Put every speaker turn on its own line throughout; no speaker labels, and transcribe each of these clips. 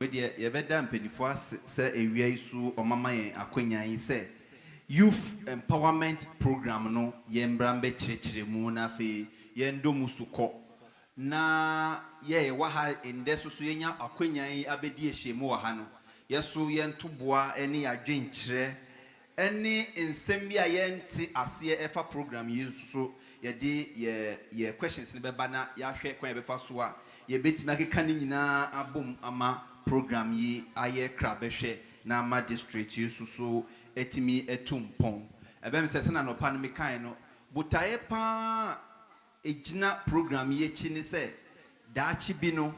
With the Evedam Penifua, say a way so or Mama Aquina, say Youth Empowerment Program, no, Yembrambe Church, Muna Fe, Yendo Musuko. Na ye waha indesu suyenya Aquina abedi shemo hano. Yesu yen tubwa any adwenchre any nsembia yenti asiye efa program yesu so ye questions ni beba na ya hwe kwan befa so a ye betima keka ni nyina abom ama program yi aye krabehwe na ama district yesu so etimi etumpon ebem sese na no pa no mekan no butaye pa ejina program yi chi ni se daachi bi no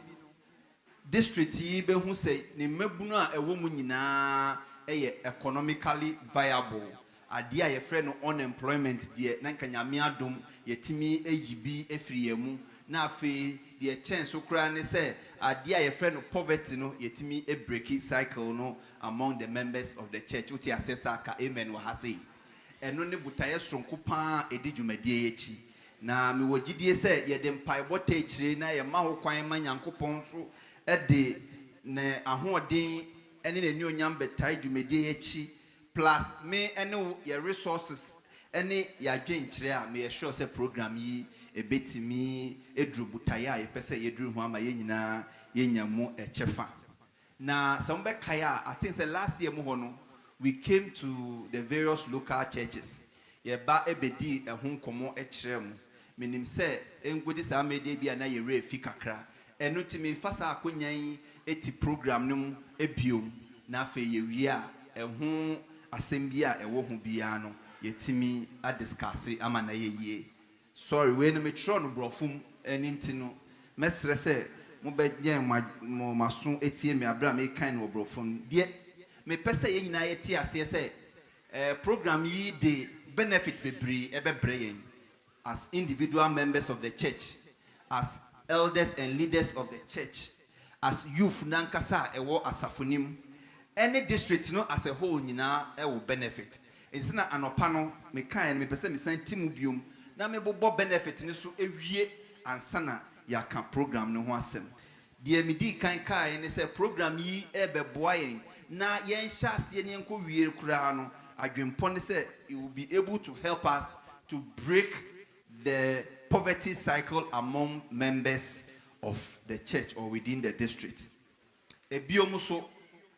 district yi be hu say ni mabunu a ewo mu nyina eye economically viable ade a ye frɛ no unemployment de na nkanyame adom yetimi eyibi efriyemu na afi de chance okra ne sɛ ade a ye frɛ no poverty no yetimi e break cycle no among the members of the church uti asesa ka amen wa hase eno ne butaye sonko pa edi dwumadie yechi na me wogidie sɛ ye de mpai bota ekyire na ye ma ho kwan ma nyankopɔn so ede ne ahoɔden ene ne onyam betai dwumadie yechi plus me ene ye resources ene ya dwenkyere a me sure say program yi ebetimi edru butaye a ye pese ye dru ho ama ye nyina ye nyamu echefa na some be kaya I think say last year mu hono we came to the various local churches ye ba ebedi ehun komo ekyere mu menim say engudi sa media bia na ye re fi kakra enu timi fasa akonyan eti program num ebiom na afa ye wi a ehun asem bia ewo ho bia no yetimi a discuss ama na ye yie sorry we no metro no brofum eni ntino mesre say mo be yen mo maso etie me abra me kan no brofum de me pese ye nyina ye tie ase say program yi de benefit bebre ebebre yen as individual members of the church, as elders and leaders of the church, as youth nankasa ewo asafunim, any district no as a whole nyina will benefit. It's not an opano me kind me person me send timubium na me bobo benefit ni so ewie ansana ya kan program no ho asem. Die me di kan kai ni say program yi ebeboa yen na yen hyase ne enko wie kura no adwempon say it will be able to help us to break the poverty cycle among members of the church or within the district. Ebiomuso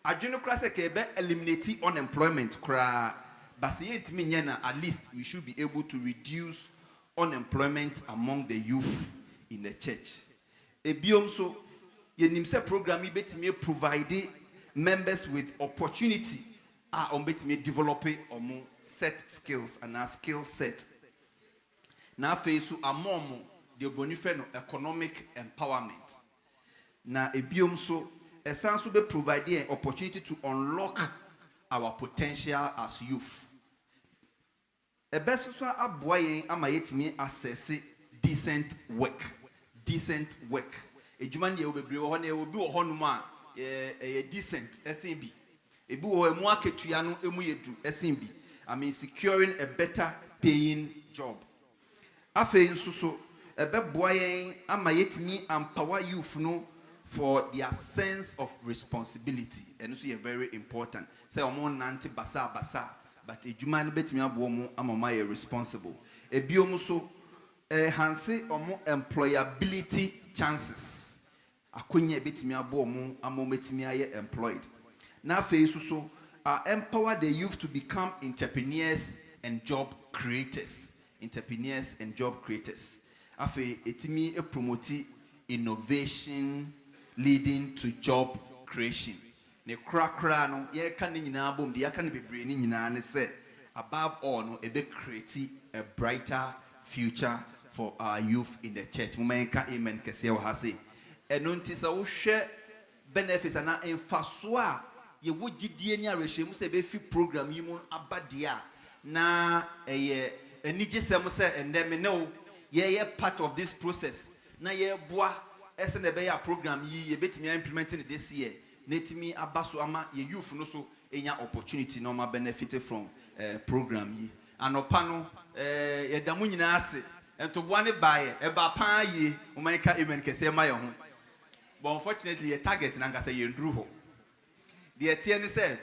adwenokra se ke be eliminate unemployment kra but at least we should be able to reduce unemployment among the youth in the church. Ebiomso yenim se program betime provide members with opportunity betime develop set skills and a skill set. Na fesu amomo de bonife no economic empowerment na ebiom so esanso be provide an opportunity to unlock our potential as youth ebeso so aboyen ama yetimi access decent work ejuma ne obebre wo na obi wo honum a decent SMB ebi wo emu aketua no emu yedu SMB I mean securing a better paying job. Afe nsuso ebeboa yen ama yetimi empower youth no for their sense of responsibility and so very important say omo nante basa but ejuma no betimi abo mo amama ye responsible ebiom so hanse omo employability chances akonya betimi abo mo amometimi aye employed na afe nsuso empower the youth to become entrepreneurs and job creators. Afe etimi promote innovation leading to job creation. Ne kra no ye kan nyina bom de ya kan bebre ni nyina ne say above all no e be create a brighter future for our youth in the church. Mumenka amen kese wo ha say. Eno ntisa wo hwe benefits ana emfaso a ye wo gidie ni arehwemu say be fi program yi mu abadia na enije sem say endem no ye part of this process na ye boa ese na be ya program yi ye betimi implementing this year netimi abaso ama ye youth no so enya opportunity no ma benefit from program yi anopa no ye damu nyina ase ento boa ne bae e ba pan yi o man ka amen kese ma ye ho but unfortunately, a target nanga say yendruho. The ATN said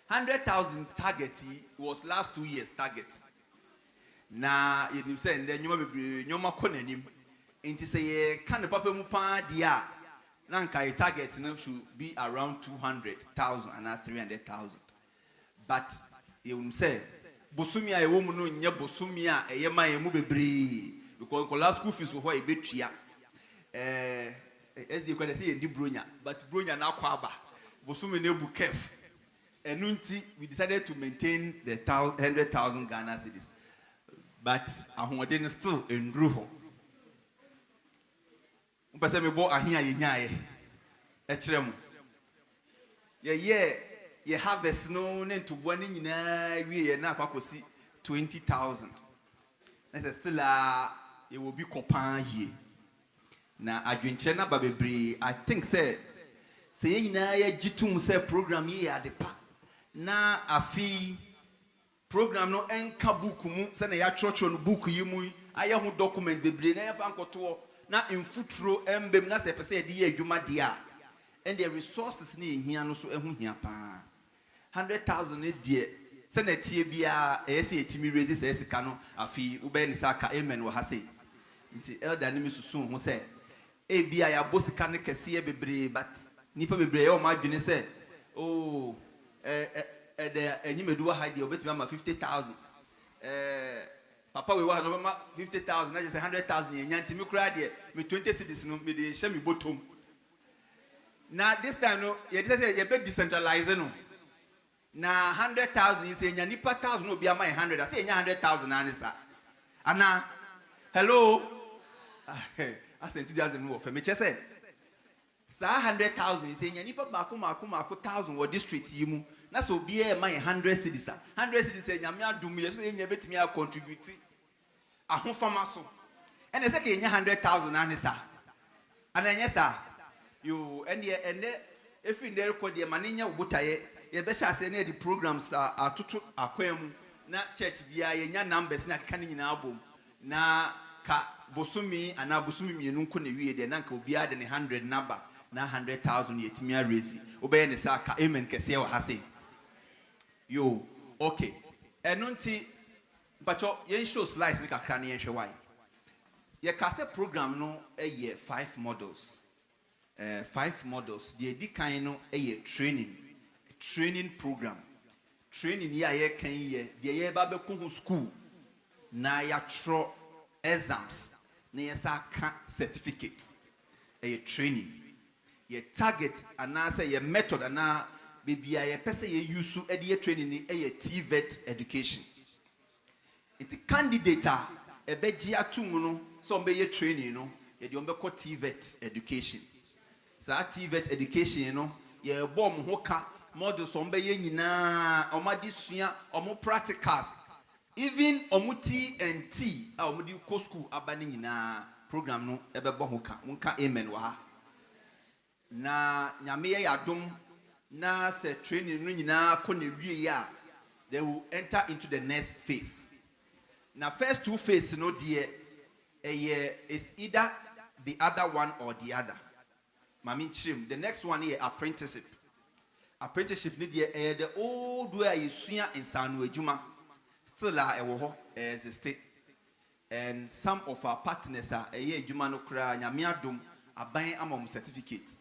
100,000 target was last 2 years target. Na you say then you ma konenim. Inti say can the papa mu pa dia. Nanka target should be around 200,000 and not 300,000. But you say bosumia e womu no nye bosumia e yema e mu bebre because kola school fees wo e betria SD kwade say ndi bronya but bronya na kwaba bosumi na bu kef enunti we decided to maintain the 100,000 Ghana cedis but ahode still endru ho mpese me bo ahia ye nyaaye e kire mu ye harvest no to bone nyina wie na akwakosi 20,000 na say still it will be kopan here na adwenche na babebre I think say nyina ye gitum say program ye adepa na afi program no enka book mu say na ya church no book yi mu aye ho document bebre na ye fa nkoto na infutro embem na say pese de ye adwuma dia and the resources ni ehia no so ehu hia pa 100,000 a dear. Senator Bia, AC, Timmy raises a cano, a fee, Uben Saka, Amen, or Hase. Until elder Nimis soon, who said, A Bia, a bossy can see a baby, but Nipper Bebre, oh, my goodness, said, oh, and you may do a high deal, bet mamma 50,000. Papa, we want over 50,000, I just 100,000 in Yantimu cried here, with 20 citizens, with the Shemi bottom. Now, this time, no, you say you're better decentralized, no. Na 100,000 you say nipa 1,000 no be my 100 I say 100,000 anisa ana hello I say enthusiasm no for me say sa 100,000 you say nipa mako 1,000 wo district yi mu na so be my 100 cedis 100 cedis say nyame adum ye so enya betimi a contribute ahofama so and say ke enya 100,000 anisa ana enya sa you and if in the record the maninya botaye ye be sha say na the programs atoto akwam na church bia ye nya numbers na keka nyina abom na ka bosumi ana bosumi mienu nko na wie de na nka obi ade ne 100 number na 100,000 yetimi a raise obey ne sa ka amen kese wa hase yo okay enunti mpacho yen show slides ni kakra na yen hwe why ye ka se program no eye 5 models 5 models the edikan no eye training program training ya ye kan ye de ye ba be ko school na ya tro exams na ye sa ka certificate a training ye target ana say ye method ana bibia ye pese ye use e de training ni a TVET education it candidate e be gi atum no so be ye training no ye de be ko TVET education sa TVET education no ye bom ho ka models on be nyina omadisua omo practicals even omuti NT omudi ko school abani nyina program no ebebo ho ka nka amen wa na nyame ye yadom na se training no nyina ko na wie ya they will enter into the next phase na first 2 phase no de is either the other one or the other mami chim the next one here apprenticeship need the old way you sua insanu adwuma still ewo ho exist and some of our partners are adwuma no kra nyame adom aban amom certificate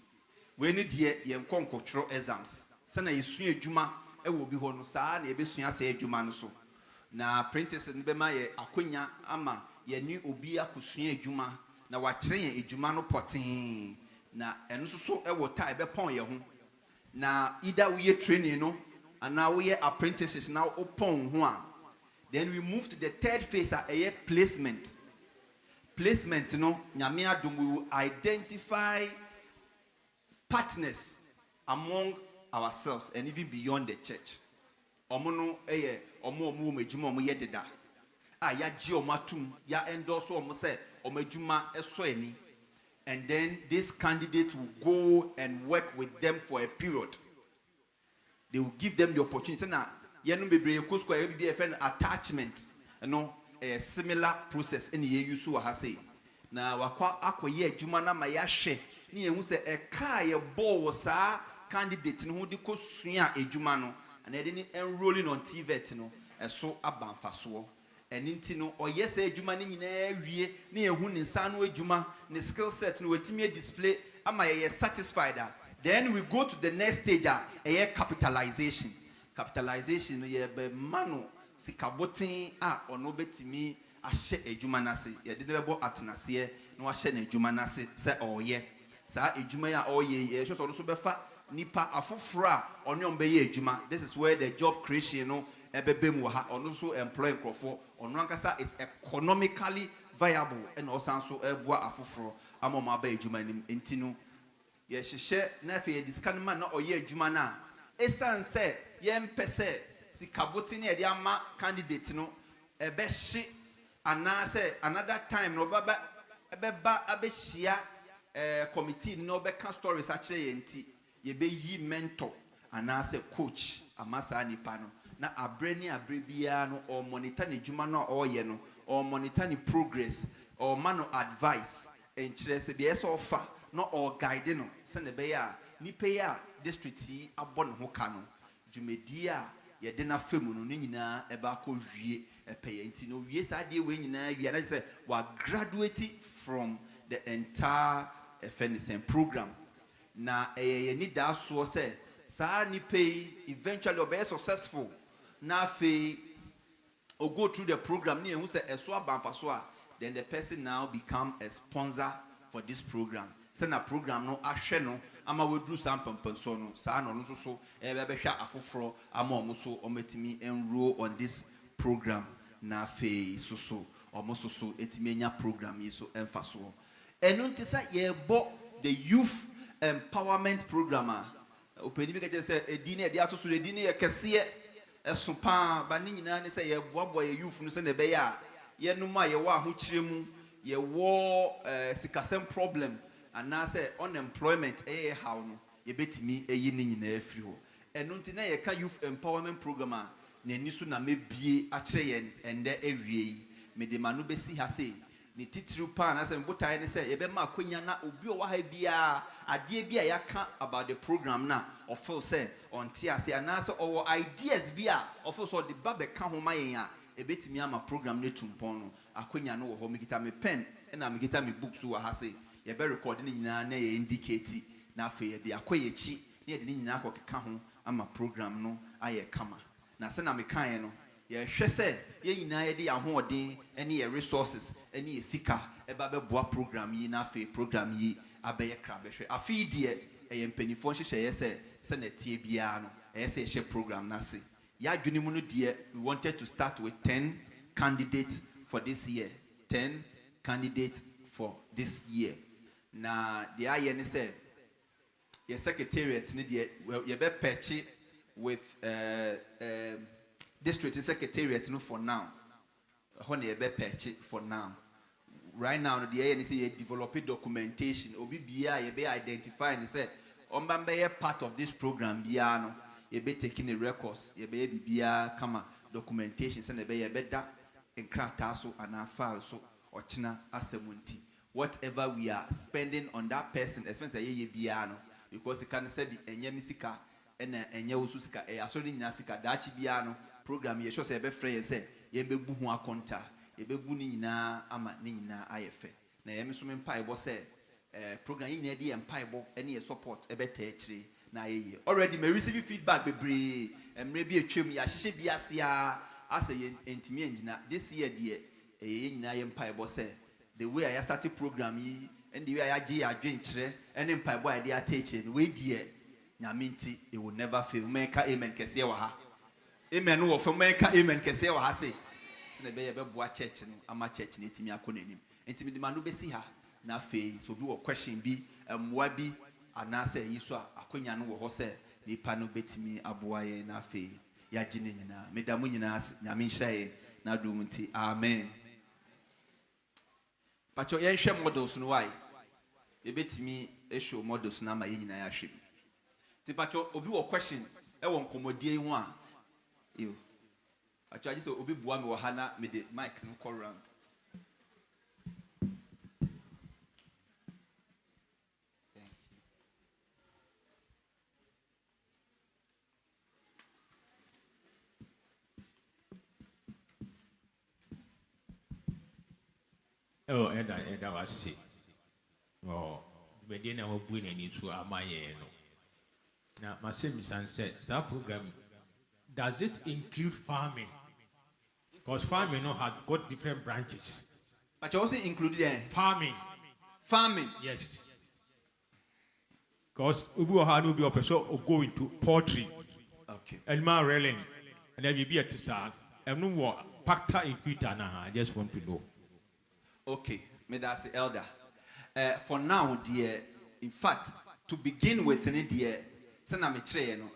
we need ye control exams sana yesua adwuma ewo bi ho no saa na ebesua sa adwuma no so na apprentices ne be ma ye akonya ama ye ni obi akosua adwuma na wa kire ye adwuma no potin na eno so ewo ta ebe pon ye ho na either we training no and now we apprentices now upon ho then we move to the third phase a placement no nyame adom we will identify partners among ourselves and even beyond the church omo no omo medjuma omo yededa ya gi omo atum ya endorse omo say omo adwuma eso ani. And then this candidate will go and work with them for a period. They will give them the opportunity. Now, you know, be a friend attachment. You know, a similar process in the use has say. Now, akwa ye jumana mayashe ni ehu se e ka ye ball wo saa candidate no ho de kosua edwuma no and e de ni enrolling on TVET no eso abanfaso eninti no oyɛ sɛ edwuma ne nyinaa wie ne ehu ne nsa no edwuma ne skill set no wetimi display ama ye satisfied. Then we go to the next stage a capitalization no ye be mano sikaboten a ono betimi ahye edwuma nase ye de bebo atenase no ahye na edwuma nase se oyɛ saa edwuma ya oyɛ ye hwɛ so so befa nipa afoforo a ono ombeye edwuma. This is where the job creation no ebebem wo ha ono so employ crofo ono ankasa is economically viable and also so eboa afoforo amoma ba edwuma nim enti no ye hyehyɛ na fe ye diskan ma na oyɛ edwuma na esan se ye mpese sikaboti ne ye ama candidate no ebehye ana se another time no baba ebeba abehia committee no beka stories akire ye nti ye be yi mentor ana se coach amasa nipa no na abreni abrebia no or monitor ne dwuma no oyɛ no or monitor ne progress or man advice en kyerɛ sɛ deɛ ɛsɛ ɔfa no or guide no sɛ ne bɛyɛ a nipa yi a district yi abɔ ne ho ka no dwumadi a yɛde na fam no ne nyinaa ɛba akɔ wie ɛpɛyɛ nti no wie saa deɛ wei nyinaa wie na sɛ wa graduate from the entire FNSM program na ɛyɛ ni da soɔ sɛ saa nipa yi eventually ɔbɛyɛ successful na fe or go through the program ni ehun say eso abanfaso a then the person now become a sponsor for this program. Say na program no ahwe no ama we do some pampanso no saa no so so e be hwa afoforo ama omo so ometimi enroll on this program na fe so omo so etimi enya program yi so emfaso enu nti sa ye bo the youth empowerment program a openi bi ka say edini e dia so edini ye kese esopa ba ni nyina ne say ye boabo ye youth no say na be ya ye no ma ye wo ahokyeremu ye wo sikasem problem and na say unemployment how no ye betimi eyi ni nyina afiri ho eno nti na ye ka youth empowerment program a na ni so na mebie a kire ye ende ewie yi me de ma no besi ha say ni titiru pa na say mbotae ne say ye be ma akonya na obi o wa ha bia ade bia ya ka about the program na of feel say on tia say na say our ideas bia of so the ba be ka ho ma yen a e betimi ama program ne tumpon no akonya no wo ho me kita me pen na me kita me books wo ha say ye be record ni nyina na ye indicate na afa ye de akoye chi na ye de ni nyina akokeka ho ama program no aye kama na se na me kan no ye hwe se ye nyina ye de ahoɔden ene ye resources ene ye sika e ba be boa program yi na afa program yi abeye kra be hwe afi de e mpanifo hyehyɛ se na tie bia no e se hye program na se ya dwene mu no de we wanted to start with 10 candidates for this year 10 candidates for this year na the aye ne say your secretariat ni de you be patch with district secretariat no for now when you be patch for now right now the aye ne say you develop documentation obi bia you be identify and say omba be part of this program bia no you be taking the records you be bia kama documentation say na be you be da enkrata so ana file so ochina asemunti whatever we are spending on that person especially ye bia no because you can say the enye misika and enye osu sika e asori nyina sika dachi bia no program ye sure say be free say ye be bu ho akonta ye be bu ni nyina ama ni nyina ayefe na ye meso me mpa ebo say program yi na dey mpa ebo ene ye support e be ta akire na ye already me receive feedback bebre emre bi atwam ya hyehye bia sia asa ye entimi engina this year de ye nyina ye mpa ebo say the way I started program yi and the way I gi adwen kire ene mpa ebo I dey attach no we die nyaminti it will never fail menka amen kese wa ha amen wo fo menka amen kese wa ha say se be ye be boa church no ama church na etimi akonanim entimi de ma no be si ha na fe so bi wo question bi mwa bi ana say yi so akonya no wo ho say nipa no betimi aboa ye na fe ya gi ne nyina medamu nyina nyame hye na do munti amen. Pacho ye hwe models no why ye betimi show models na ma ye nyina ya hwe bi ti pacho obi wo question e wo nkomodie ho a yo pacho agi so obi bua me wo ha na me de mic no call round thank
Oh, and I was sick. Oh, but then I will bring any to my now, my same son said, that program, does it include farming? Because farming has got different branches.
But you also included
Farming.
Farming.
Yes. Because we will have no be a person go into poultry.
Okay.
And my railing. And then we be at the start. And no more factor in Peter now. I just want to know.
Okay. May that's the elder. For now, dear, in fact, to begin with, dear, send me train.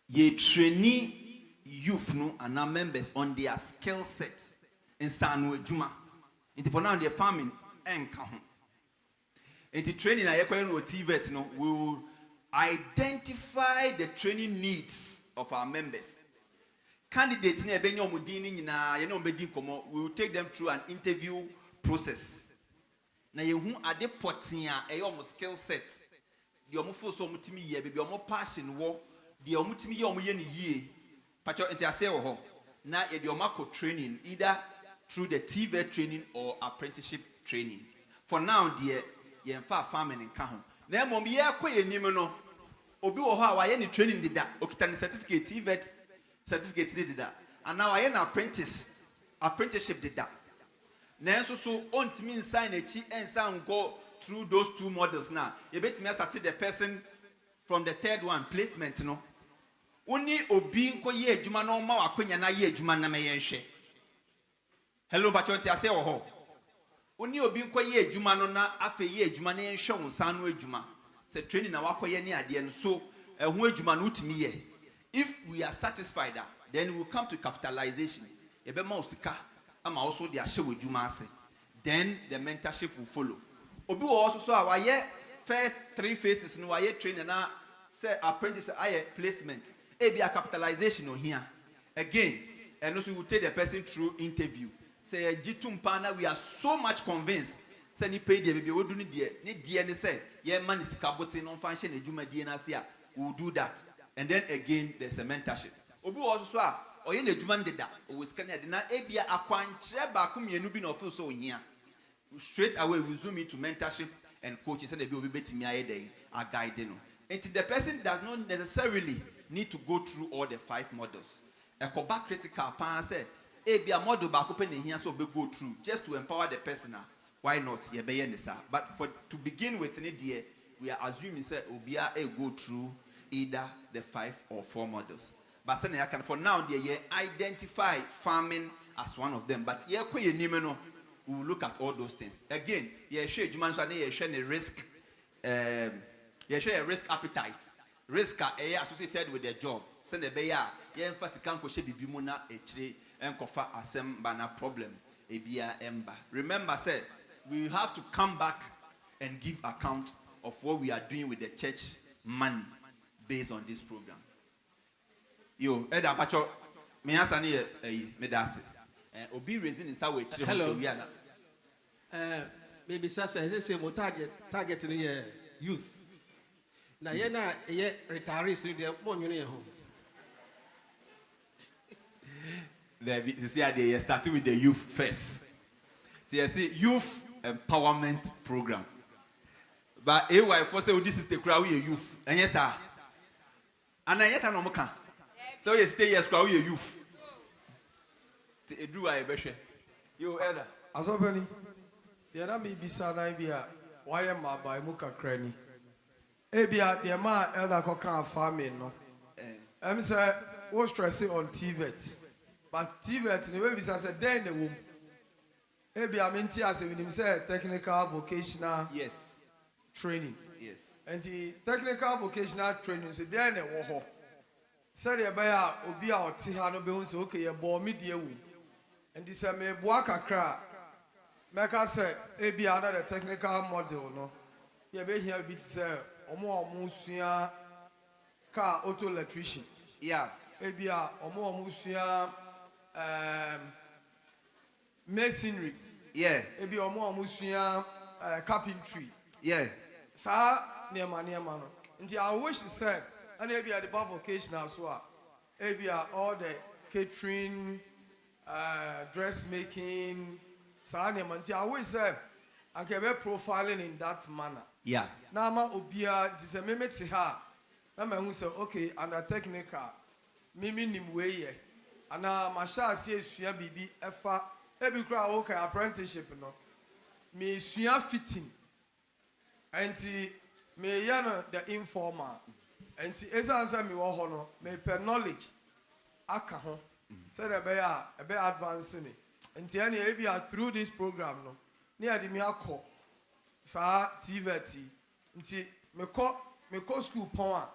Ye trainee youth no and our members on their skill sets in Sanwe Juma. And for now, they're farming and count. And the training I acquire no TVET, no, we will identify the training needs of our members. Candidates near Benyo Mudini, we will take them through an interview process. Now, you are the potia a skill set. The omufo so mutimi ye, baby, omo passion war, the omutimi ye ye. Pacho entiase ho. Now, a diomako training either through the TV training or apprenticeship training. For now, dear, ye farming in Kahon. Now, mommy, ye nimeno. Obi oha, I any training did that. Okitani certificate, TV certificate did that. And now I am apprenticeship did that. Now, so on to mean sign a chi and sound go through those two models now. You bet me started the person from the third one, placement, no. Only obi ko ye juma no ma akonya na ye juma na me yenhwe. Hello bachonti ase wo ho. Only obi ko ye juma no na afa ye juma na yenhwe won san no ejuma. Se training na wakoye ne ade no so ehun ejuma no utimi ye. If we are satisfied that, then we will come to capitalization. Ebe ma osika ama also the ahye ejuma ase. Then the mentorship will follow. Obi wo also so a waye first 3 phases no waye training na say apprentice aye placement. A be a capitalization on here. Again, and also we will take the person through interview. Say Jitum Pana, we are so much convinced. Say ni pay the baby, we do need the say, yeah, man is caboting on function and Juma DNAsia. We will do that. And then again, there's a mentorship. Obu also or in the Juman did that, or was Canada, na Abia Aquanche Bakum Yenubin of so here. Straight away, we zoom into mentorship and coaches, and they will be betting me a day, a guide. And the person does not necessarily need to go through all the 5 models. A back critical pan say, be a model back open in here so we go through just to empower the person. Why not? But to begin with, we are assuming say Obia go through either the 5 or 4 models. But for now, they identify farming as one of them. But we will look at all those things. Again, you share a risk, you share a risk appetite. Risk are associated with their job. Send the bayer, emphasis can go bimuna a tree and kofa asem bana problem. Ebia emba. Remember, say we have to come back and give account of what we are doing with the church money based on this program. Yo, Eda Pacho, me asani medase. Obi raising in Sawe.
Hello. Maybe Sasa is a target youth. Now, you're not retirees in the phone, you know.
They started with the youth first. They say youth empowerment program. But AY first say this is the crowd youth. And yes, sir. And yes, I know can. So you stay yes, crowd youth. Do I better? You elder.
Asobeni. The other may be Sanavia. Why am I by Muka Cranny? Ebia, the man elder coca farming, no. I'm say, was stressing on TVET. But TVET, the way we say, then the womb. Ebia, I'm in tears with him, say, technical vocational training.
Yes.
And the technical vocational training, so then the war. Said the buyer, Obia or Tihano Bones, okay, a bore media womb. And this may Buaka cra. Meka say, Ebia, another technical model, no. You be here with say, Omo Musia car auto electrician.
Yeah.
Ebia, Omo Musia masonry.
Yeah.
Ebia, Omo Musia carpentry.
Yeah.
Sa near man. Until I wish to say, and Ebia the bar vocation as well. Ebia all the catering, dressmaking, saa nneɛma nti awo sɛ anka ɛbɛ profiling in that manner.
Yeah.
na ama obiara nti sɛ meme te ha na mahu sɛ okay under technical mimi nim wei yɛ anaa mahyɛ ase esua biribi ɛfa ebi kora a woka apprenticeship no mesua fitting nti meyɛ no the informal nti ɛsiane sɛ mewɔ hɔ no mepɛ knowledge aka ho sɛdeɛ ɛbɛyɛ a ɛbɛyɛ advance me nti ɛne ebi a through this program no ne yɛde me akɔ saa TVET nti mekɔ school pɔn a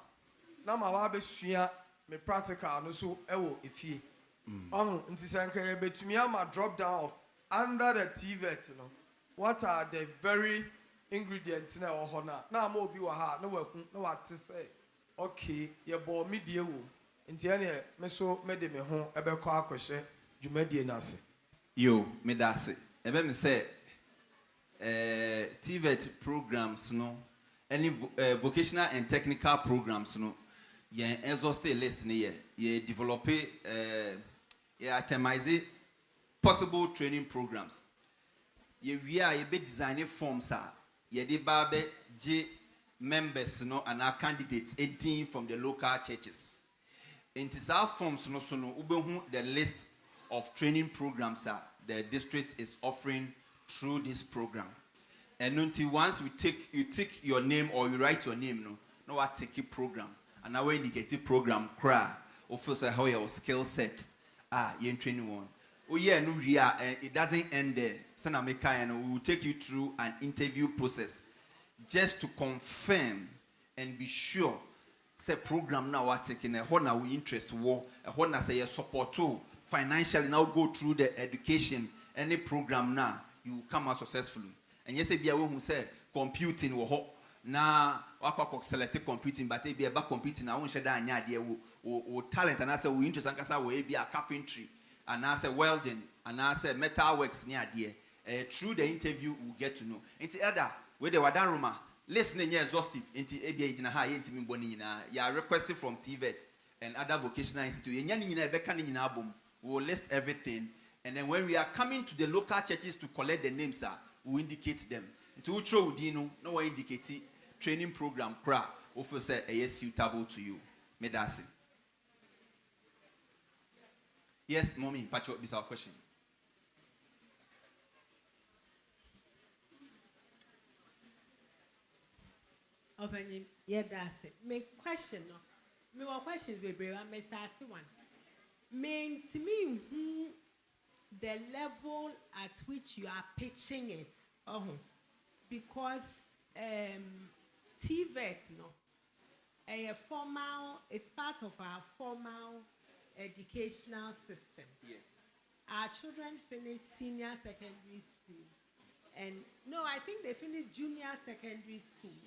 na ma wa bɛsua me practical no so ɛwɔ efie nti sɛ nka yɛbɛtumi ama drop down of under the TVET no what are the very ingredients na ɛwɔ hɔ na ama obi wɔ ha na waku na wate sɛ okay yɛbɔ me die wɔ nti ɛne me so mede me ho ɛbɛkɔ akɔhyɛ dwumadie no ase
Yo, me da se. Ebe me say TVET programs no any vocational and technical programs no ye exhaustive list ne ye develop ye itemize possible training programs. Ye wia ye be design forms a ye de ba be G members no and our candidates 18 from the local churches. Into our forms no so no ubehu the list of training programs that the district is offering through this program. And until once you take your name or you write your name, no what take a program. And now when you get the program, cry, or feel say how your skill set, you're in training one. Oh yeah, no, yeah, it doesn't end there. And we will take you through an interview process just to confirm and be sure. Say program now what taking a what now we interest war, a what now say support too. Financially now go through the education any program now you will come out successfully and yes be who say computing wo na wakwa select computing but be about computing na won share da anya de wo talent and I say we interest ankasa we be a carpentry and I say welding and I say metal works near there through the interview we get to know into other we the wadan roma listening exhaustive into ABA jina ha yentimi boni nyina ya requested from TVET and other vocational institute enya nyina be kan nyina abom. We will list everything, and then when we are coming to the local churches to collect the names, we will indicate them. To Ucho Udino, no one indicate training program, cra, officer, yes, suitable to you. Medasi. Yes, mommy, Pacho, this is our question.
Opening, yeah, that's it. Make question, no. Me questions, baby. I may start one. Mean to me, the level at which you are pitching it, because TVET, it's part of our formal educational system.
Yes.
Our children finish senior secondary school, and no, I think they finish junior secondary school,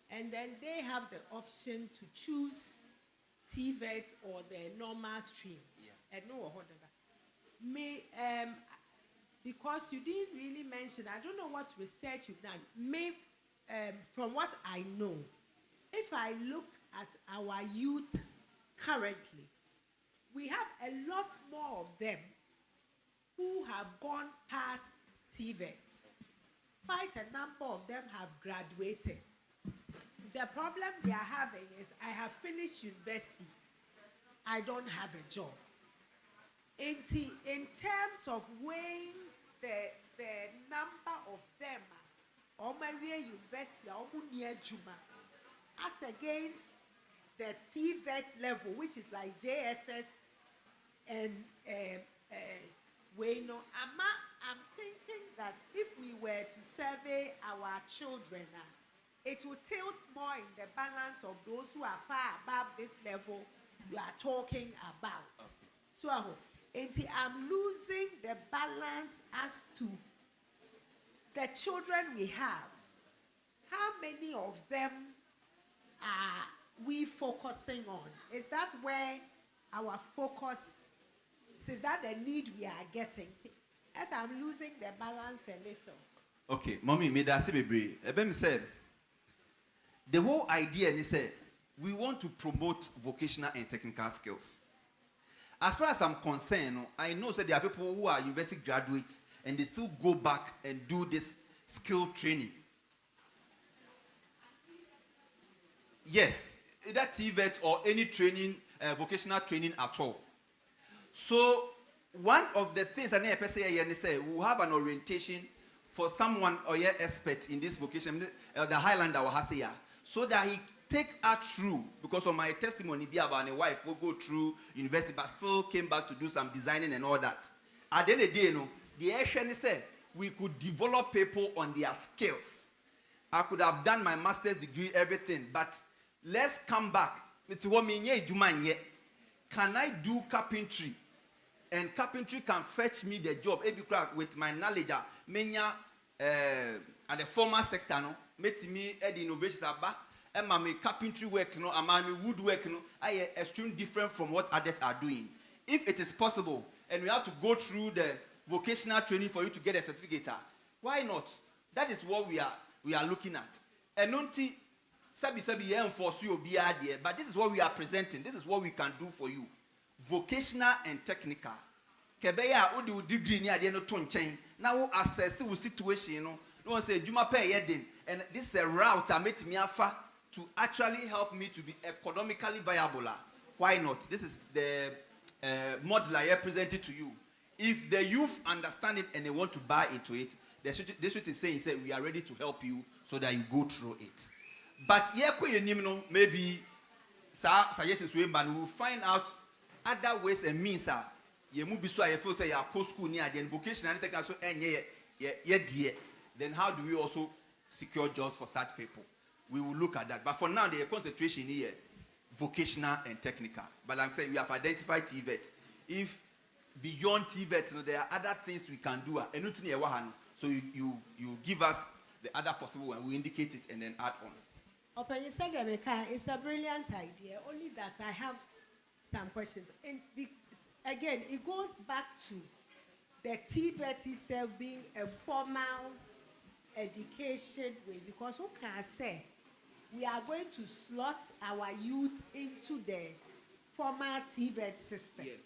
and then they have the option to choose TVET or the normal stream. And no, because you didn't really mention, I don't know what research you've done. From what I know, if I look at our youth currently, we have a lot more of them who have gone past TVET. Quite a number of them have graduated. The problem they are having is, I have finished university, I don't have a job. In terms of weighing the number of them, or maybe university, or near Juma, as against the TVET level, which is like JSS and I'm thinking that if we were to survey our children, it will tilt more in the balance of those who are far above this level you are talking about. Okay. So, I'm losing the balance as to the children we have. How many of them are we focusing on? Is that where our focus is? That the need we are getting? As I'm losing the balance a little.
Okay, mommy, me da se bebre. Ebe said the whole idea is say we want to promote vocational and technical skills. As far as I'm concerned, I know that there are people who are university graduates and they still go back and do this skill training. Yes, either TVET or any training, vocational training at all. So one of the things that I say, we'll have an orientation for someone or your expert in this vocation, the Highlander or Hasia, so that he take her through, because of my testimony there about a wife who go through university but still came back to do some designing and all that. At the end of the day, the action said we could develop people on their skills. I could have done my master's degree, everything, but let's come back. Can I do carpentry? And carpentry can fetch me the job. With my knowledge, at the formal sector, make me the innovations about. And my carpentry work, and my woodwork, I am extremely different from what others are doing. If it is possible, and we have to go through the vocational training for you to get a certificate, why not? That is what we are looking at. And not sabi enforce you be idea, but this is what we are presenting. This is what we can do for you. Vocational and technical. Kebeya odi degree ni ade no to nchen. Now assess the situation no say juma pay yedin, and this is a route I met me afa to actually help me to be economically viable. Why not? This is the model I presented to you. If the youth understand it and they want to buy into it, this what is saying is we are ready to help you so that you go through it. But maybe suggestions we will find out other ways and means. Then how do we also secure jobs for such people? We will look at that. But for now, the concentration here, vocational and technical. But like I said, we have identified TVET. If beyond TVET, there are other things we can do. So you give us the other possible one. We indicate it and then add on.
Open, you said it's a brilliant idea. Only that I have some questions. Again, it goes back to the TVET itself being a formal education way, because who can say we are going to slot our youth into the formal TVET system?
Yes.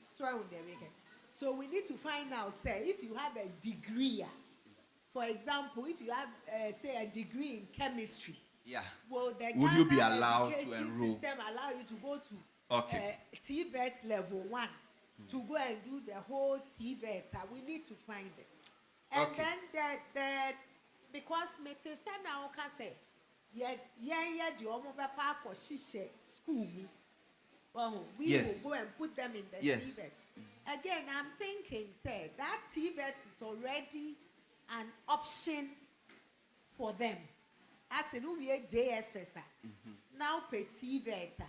So we need to find out, say, if you have a degree, for example, if you have, say, a degree in chemistry, well, the
would you be
Ghana
allowed to
education
enroll?
system allow you to go to TVET level 1 to go and do the whole TVET. We need to find it. And then the because Metesa now can say, the school. Well, we will go and put them in the TVET. Again, I'm thinking, say, that TVET is already an option for them. As in, we are JSS. Now, pay TVET.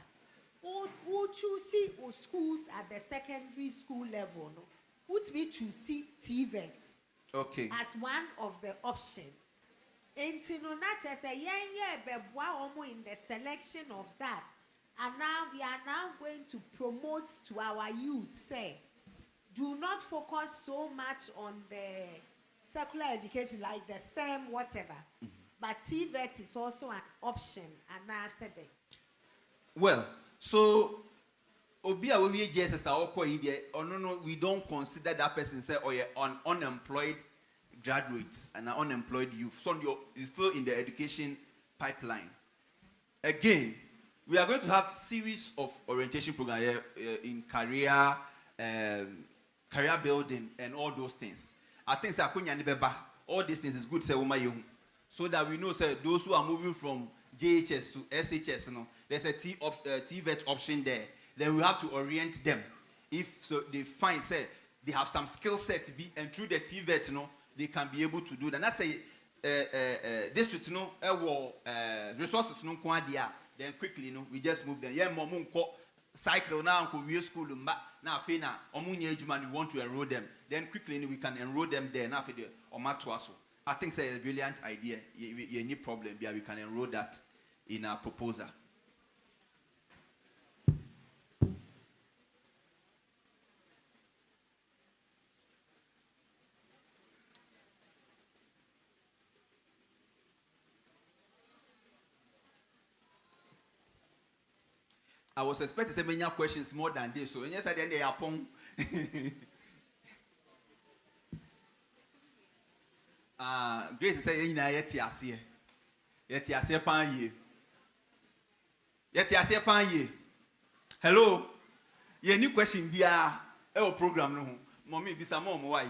Would you see schools at the secondary school level? No? Would we choose TVET as one of the options? And to know not just a in the selection of that. And now we are now going to promote to our youth, say, do not focus so much on the secular education like the STEM, whatever. But TVET is also an option. And I said it.
Well, so Obia will be just no, we don't consider that person say an unemployed graduates and an unemployed youth. So you're still in the education pipeline. Again, we are going to have series of orientation programs in career building and all those things. I think all these things is good so that we know those who are moving from JHS to SHS, there's a TVET option there. Then we have to orient them. If so they find they have some skill set to be, and through the TVET, they can be able to do that. And that's a district, resources, then quickly, we just move them. Cycle now, we school, now, we want to enroll them. Then quickly, we can enroll them there. Now, I think it's a brilliant idea. You need problem. Yeah, we can enroll that in our proposal. I was expecting so many questions more than this. So, yes, I didn't upon. Grace say you na yeti ase. Yeti ase pan ye. Yeti ase pan ye. Hello. Ye new question bia e o program no ho. Mommy bisa mo why?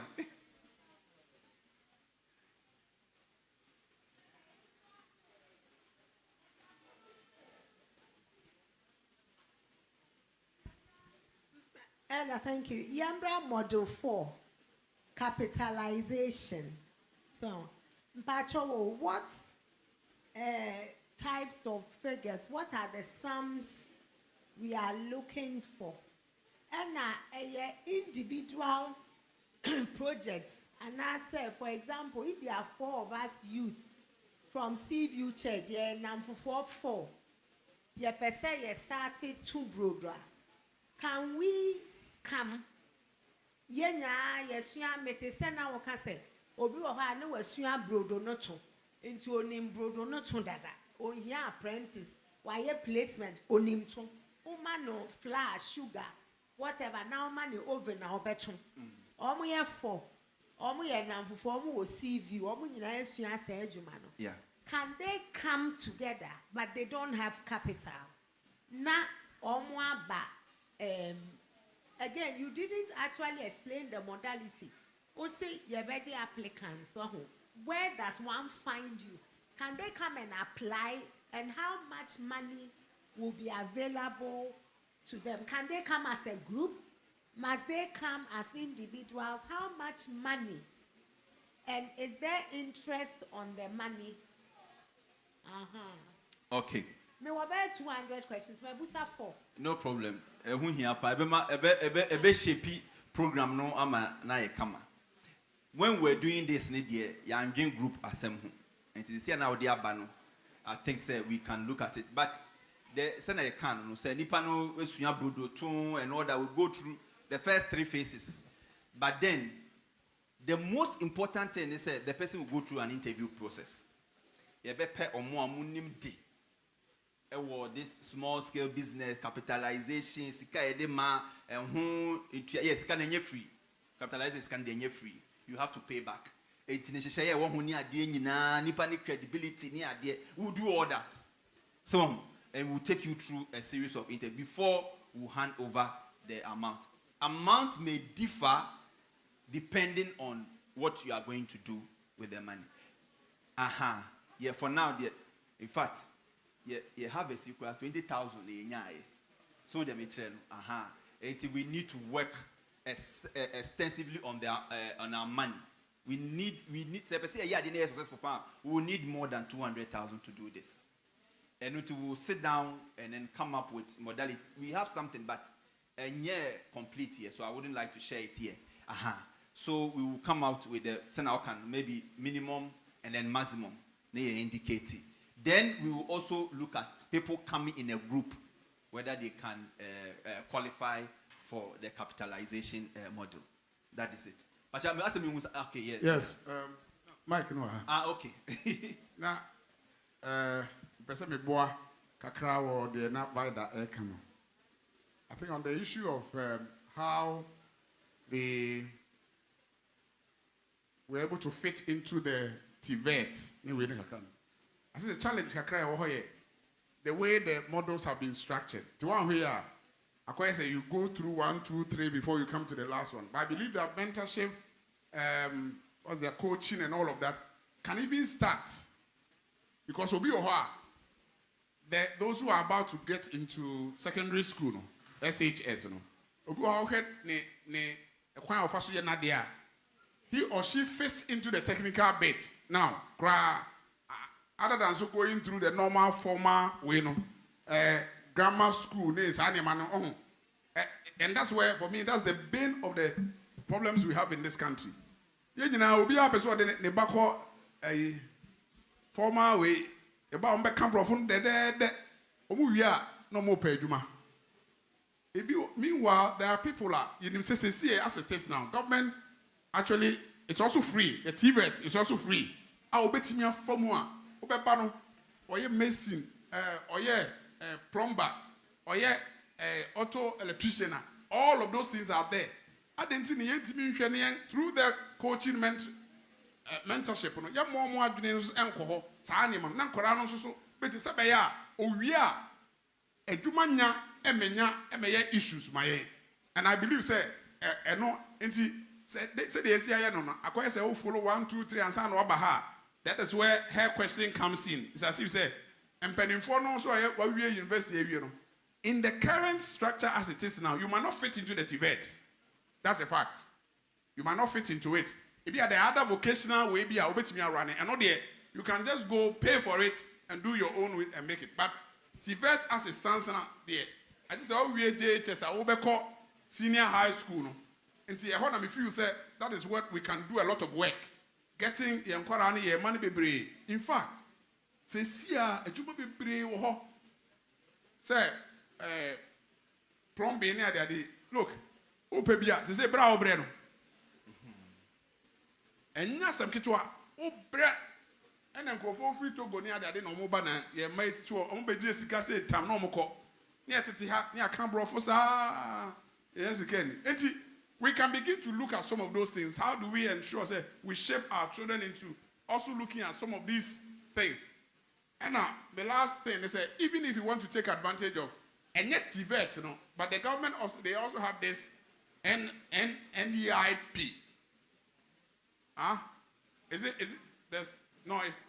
Ella, thank you. Yambra Model 4, capitalization. So, Mpacho, what types of figures, what are the sums we are looking for? And individual projects. And I say, for example, if there are 4 of us youth from Seaview Church, for 4, you started 2 brodra. Can we come? Yenya yesua mete se na wo ka se obi wo ha na wasua brodo no to enti onim brodo no to dada ohia apprentice waye placement onim to uma no flour sugar whatever now money oven na obeto omo ye 4 omo ye namfofo omo wo CV omo nyina yesua sa adwuma no.
Yeah.
Can they come together but they don't have capital? Na omo aba again, you didn't actually explain the modality. Also, you're ready applicants. So where does one find you? Can they come and apply? And how much money will be available to them? Can they come as a group? Must they come as individuals? How much money? And is there interest on the money?
Okay.
Me about 200 questions. Me busa 4.
No problem. Who here pa ebe shape program no ama na ye kama. When we're doing this need ya join group asem ho. And it is here now the abano. I think say we can look at it. But the say na ye can no say nipa no esua brodo tun and all that we go through the first 3 phases. But then the most important thing is the person will go through an interview process. Ye be pe omo amunim di. This small scale business capitalization sika edema yes sika na free capitalization sika na free you have to pay back etinehye wo ho ni ade nyina nipa ni credibility ni ade we will do all that so and we'll take you through a series of interviews before we hand over the amount may differ depending on what you are going to do with the money. Yeah, for now in fact you have a secret 20,000 so the material until we need to work extensively on our money. We need we will need more than 200,000 to do this. And we will sit down and then come up with modality. We have something, but complete here, so I wouldn't like to share it here. So we will come out with the maybe minimum and then maximum. Indicate it. Then we will also look at people coming in a group, whether they can qualify for the capitalization model. That is it. But I'm asking okay, yeah.
Yes. Mike, no.
Okay.
Now, person me boy kakra or they not buy that air camo. I think on the issue of how they were able to fit into the TVET, I see the challenge the way the models have been structured. The one here, I say you go through 1, 2, 3 before you come to the last one. But I believe that mentorship, what's their coaching and all of that, can even start. Because those who are about to get into secondary school, SHS, he or she fits into the technical bit. Now, other than so going through the normal formal way, grammar school, and that's where, for me, that's the bane of the problems we have in this country. You know, we have a formal way about camp of no more pay. Meanwhile, there are people in the as a state now. Government actually, it's also free. The TVET is also free. I will bet me a formula. Or ye mason, or ye plumber, or ye auto electrician. All of those things are there. I didn't see the through the coaching mentorship no ya mo adwene nso enko ho saa ne man na nkora no so beti se be ya owie a adwuma nya emenya issues maye. And I believe say no enti say the esia no no akoye say we follow 1 2 3 and say no oba ha. That is where her question comes in. It's as if say empanimfo no so wa wie university awie no. In the current structure as it is now, you might not fit into the TVET. That's a fact. You might not fit into it. If you are the other vocational way, be a obetimi running, and not there, you can just go pay for it and do your own with and make it. But TVET as it stands now, there. I just say, oh, we JHS, I will call senior high school. No? And see, I if you say that is what we can do a lot of work. Getting your money be. In fact, say, see, a juma be brave. Say, plumbing near the look, open beer, to say, brow breno. And yes, I'm kitwa, oh, bread. And then go for free to go near the no more banner, ye made to own be Jessica said, Tam no more. Near Titi hat, near Cambro for yes, again. We can begin to look at some of those things. How do we ensure that we shape our children into also looking at some of these things? And now, the last thing, they say, even if you want to take advantage of, and yet TVET, you know, but the government also, they also have this NEIP. Huh? Is it, there's, no, it's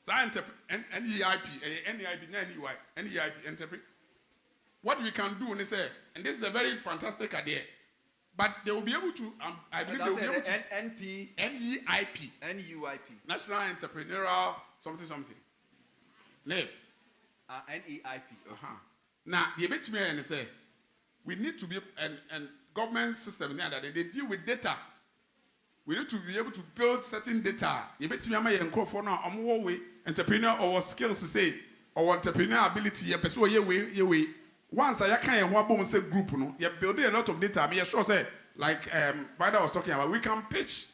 scientific, NEIP. What we can do, and they say, and this is a very fantastic idea, but they will be able to, I believe they will be able to. NEIP. National Entrepreneurial something. Name.
NEIP.
Now, the bit me and say, we need to be, and government system there that they deal with data. We need to be able to build certain data. You bet me for now, entrepreneur or skills to say, or entrepreneur ability, you pursue your way. Once I can't one say group, no, you're building a lot of data. I mean, sure say, like Vida was talking about, we can pitch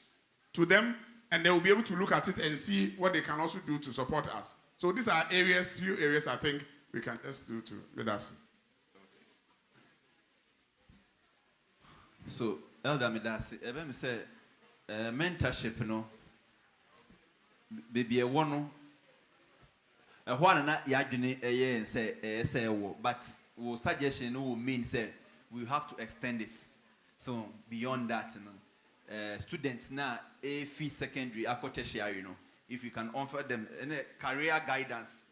to them and they will be able to look at it and see what they can also do to support us. So these are few areas I think we can just do to with us.
So, Elder Medasi, even say mentorship, no, baby, a one, a one na yagini a year and say, but our suggestion will mean say we have to extend it. So beyond that, students now a fee secondary, a tertiary, if you can offer them any career guidance,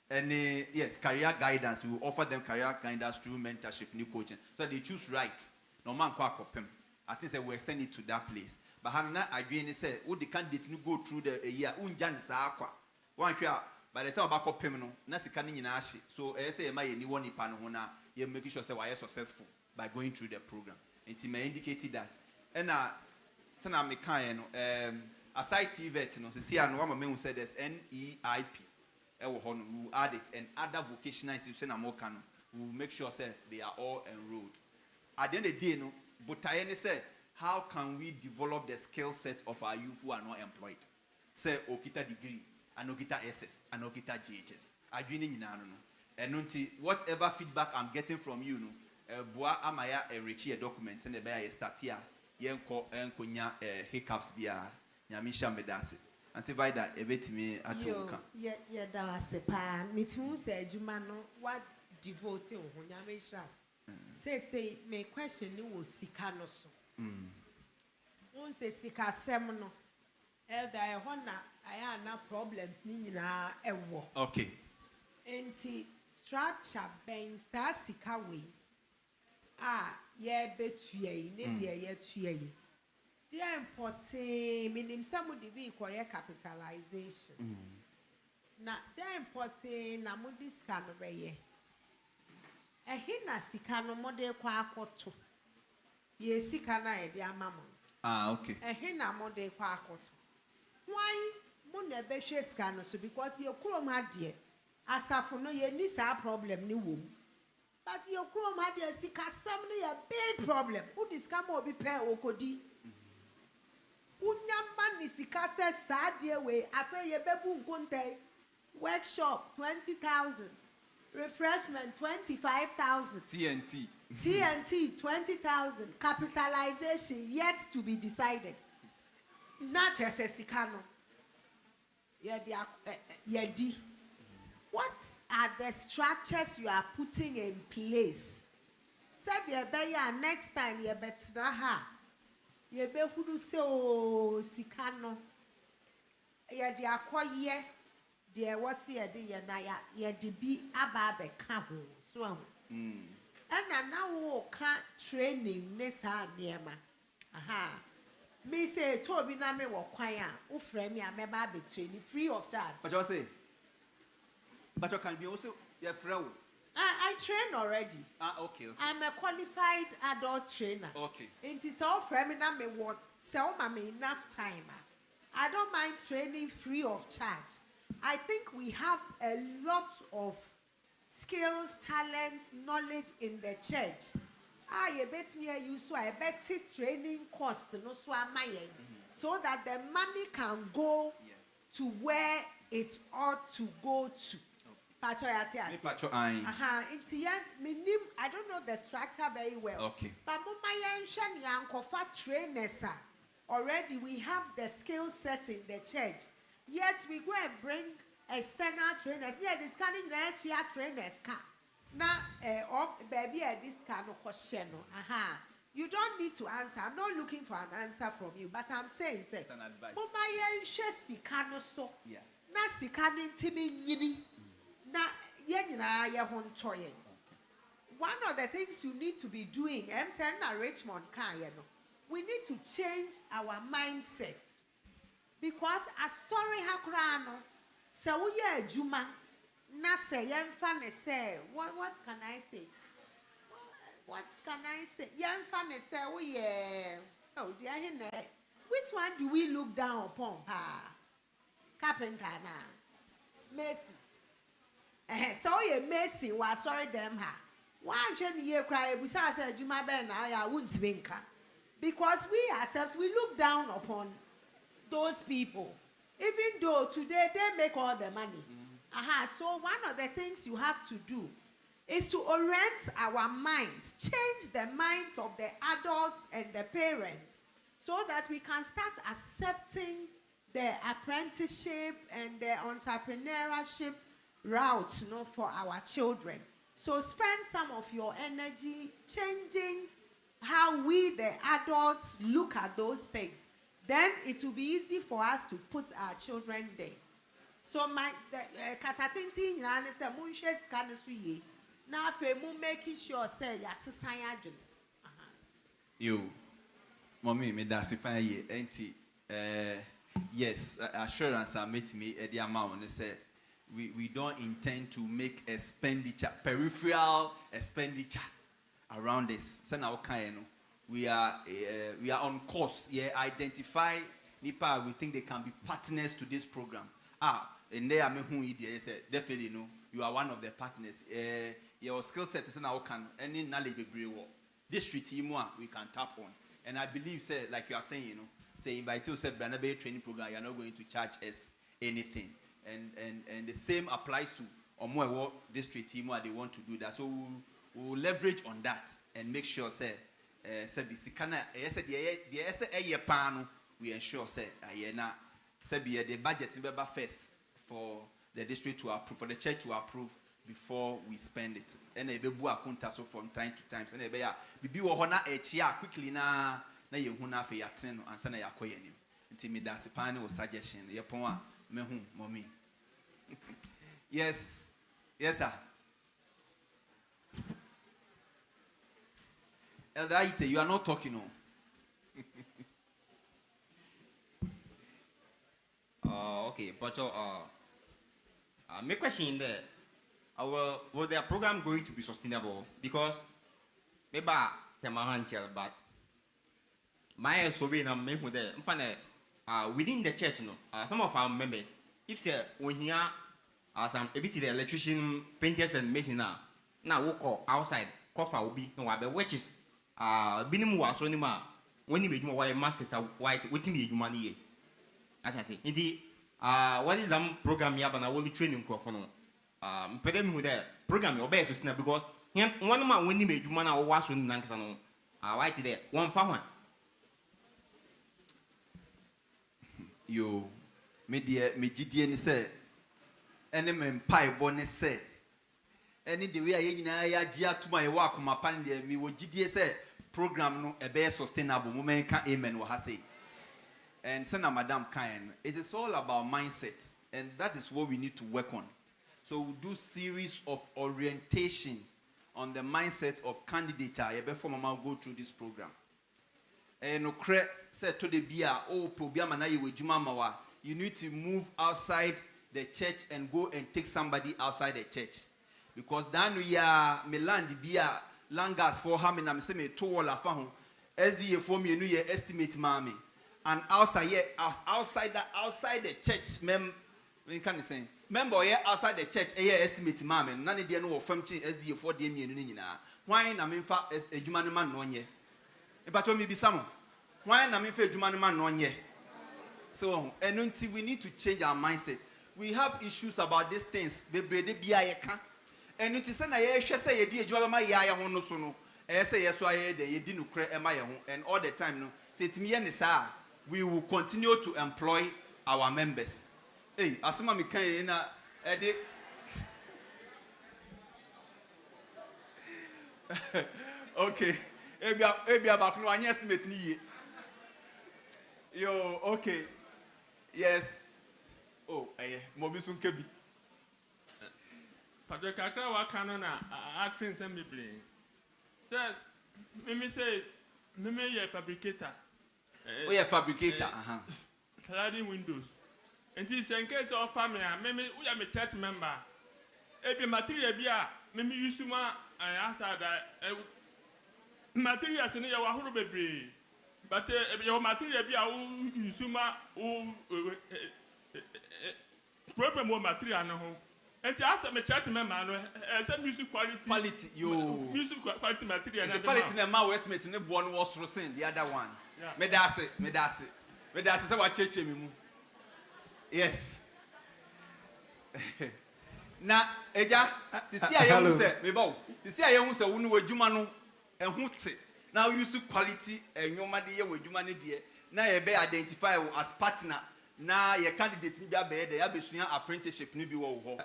career guidance, we will offer them career guidance through mentorship, new coaching, so they choose right. No man kwa kopem. I think that we extend it to that place. But I'm not again say, oh, the candidate go through the year, unjan sa aqua. One year, by the time about kopem, no, nothing can in ashi. So I say, my anyone in Panahona, you're making sure why you're successful by going through the program. And it may indicate that. And Sana Mekayan, aside TVET, see, and one man who said there's NEIP. We will add it, and other vocational institutions we will make sure they are all enrolled. At the end of the day, but I say, how can we develop the skill set of our youth who are not employed? Say, Okita degree, and Okita SS, and Okita GHS. I do need and whatever feedback I'm getting from you, boa amaya enrich documents and the bear start here. Yenko enkonya hiccups via Yamisha Medasi. Antivida ebetimi atoka.
Yeah, that was a pan. Me too say Jumano what devoting Yamisha. Say, my question was Sikanoso. One says Sika Semono. Elder, I have no problems, Nina, a war.
Okay.
And structure being Sasika way. Bet ye, Nidia yet ye. Dear importing, meaning some would be quiet capitalization. Now, they're importing, Namudis can obey. A hina sikano model kwa koto. Ye sikana e dia mama.
Okay.
A hina model kwa koto. Why mune be hwe sikano so because ye krom ade asafo no ye ni sa problem ni wom. But ye krom ade sika sam no ye big problem. Who discam obi pe okodi. Unyamba ni sika se sa de we afa ye bebu nkontai. Workshop 20,000. Refreshment 25,000. TNT 20,000. Capitalization yet to be decided. Not just a sicano. Yedi. What are the structures you are putting in place? Said the next time you better ha. You be who say oh sicano. Yedi akwaye. There was here the be ababe kaho so. And now training nessa nearma. Aha. Me say Toby na me wo kwan a wo frame me a me ba be training free of charge.
But you say, but you can be also your friend.
I train already.
Okay.
I'm a qualified adult trainer.
Okay.
It is all frame na me what sell me enough time. I don't mind training free of charge. I think we have a lot of skills, talents, knowledge in the church. You bet me you so I bet it training cost no so so that the money can go to where it ought to go to. Pacho I don't know the structure very well.
Okay.
But trainers already we have the skill set in the church. Yet we go and bring external trainers. Yeah, this kind of trainers can. Now, baby, this kind of question. You don't need to answer. I'm not looking for an answer from you, but I'm saying, say,
an advice.
Yeah. Na sikano intimi nyini. Na yenyina ye hontoye. One of the things you need to be doing, I'm saying na Richmond can we need to change our mindset. Because as sorry hakurano, se uye juma, na se yemfa ne se, what can I say? What can I say? Yemfa ne se uye, oh dear hine. Which one do we look down upon, pa? Carpenter na. Mercy. So ye mercy was sorry them ha. Why should ye cry? We say juma ben na ya wouldn't binka. Because we ourselves, we look down upon those people. Even though today they make all the money. So one of the things you have to do is to orient our minds, change the minds of the adults and the parents so that we can start accepting the apprenticeship and the entrepreneurship route for our children. So spend some of your energy changing how we, the adults, look at those things. Then it will be easy for us to put our children there. So my kasatinti nyina ne se munhwe ska ne so ye. Na afa mu making sure say ya sesan adwene.
You mommy me da sifan ye enti yes assurance I met me at the amount say we don't intend to make expenditure peripheral expenditure around this. So now we are on course. Yeah, identify nipa we think they can be partners to this program. And they are me who definitely no. You are one of the partners. Your skill set is now can any knowledge we bring. District team we can tap on. And I believe say like you are saying, say invite you say Branabe training program, you are not going to charge us anything. And the same applies to Omoewo district team they want to do that. So we'll leverage on that and make sure say we ensure say the budget first for the district to approve, for the church to approve before we spend it. And a bebu akunta so from time to time. And bibi wohona echia quickly na ye huna fe yaten ansa na yakoyenim. Nti me dase pan o suggestion ye pon a mehu mommy. Yes. Yes sir. Elder Ite, you are not talking no.
Okay, but my question there, will their program going to be sustainable? Because maybe but my survey na make with there. Within the church, some of our members, if say when here some a bit the electrician, painters and masons now walk outside, coffee will be no which is minimum was only when you make more masters are white waiting me money. As I say, indeed, what is the program here? But I will train you for no. Pedem with the program your best because one man when you made you man or wash on Nankasano, white there, one for one.
yo media megidie ni say ene mempai bone say any the way aye nyina ya agi atuma ye wa akoma pan de mi wo gidie say program no e be sustainable mo men ka amen wo ha say. And Senator Madam Kayen, it is all about mindset, and that is what we need to work on. So we'll do series of orientation on the mindset of candidates before Mama go through this program. And Okre said to the Bia, oh, you need to move outside the church and go and take somebody outside the church. Because then we are Milan Bia Langas for Hamin, I'm saying, to all of them, SDA for me, you estimate mommy. And outside the church, we can say, member here outside the church, estimate mammy, none of the no firm SDA for the immunity. Why am I fa a human man no ye? But you may be some. Why am I fa a human man no ye? So, and until we need to change our mindset. We have issues about these things. And it is I say, dear Joama Yaya Hono Sono, say yes, I didn't cry and all the time. No, say to me, and we will continue to employ our members. Hey, asema mi kan na ede. Okay. Ebi abak no anya estimate ni ye. Yo, okay. Yes. Oh, mo bi sun kebi.
Padre kakra wa kanu na acting sem me blame. Say me ye fabricator.
Oh, yeah, fabricator.
Sliding windows. And this in case of family, maybe we are a church member. If material be maybe use to my answer that materials in your whole baby. But your material be use to my problem with material. And to ask a church member, some music quality, music quality material.
The quality in my estimate in the one was Rosin, the other one. Medase. Say what church me mu. Yes. Na eja, sisi aye hu se me bo. Sisi aye hu se wo no adwuma no ehu te. Now use quality enwoma de ye wo adwuma ne de. Na ye be identify as partner. Na ye candidate ni bia be de ya besua apprenticeship ni bi wo ho.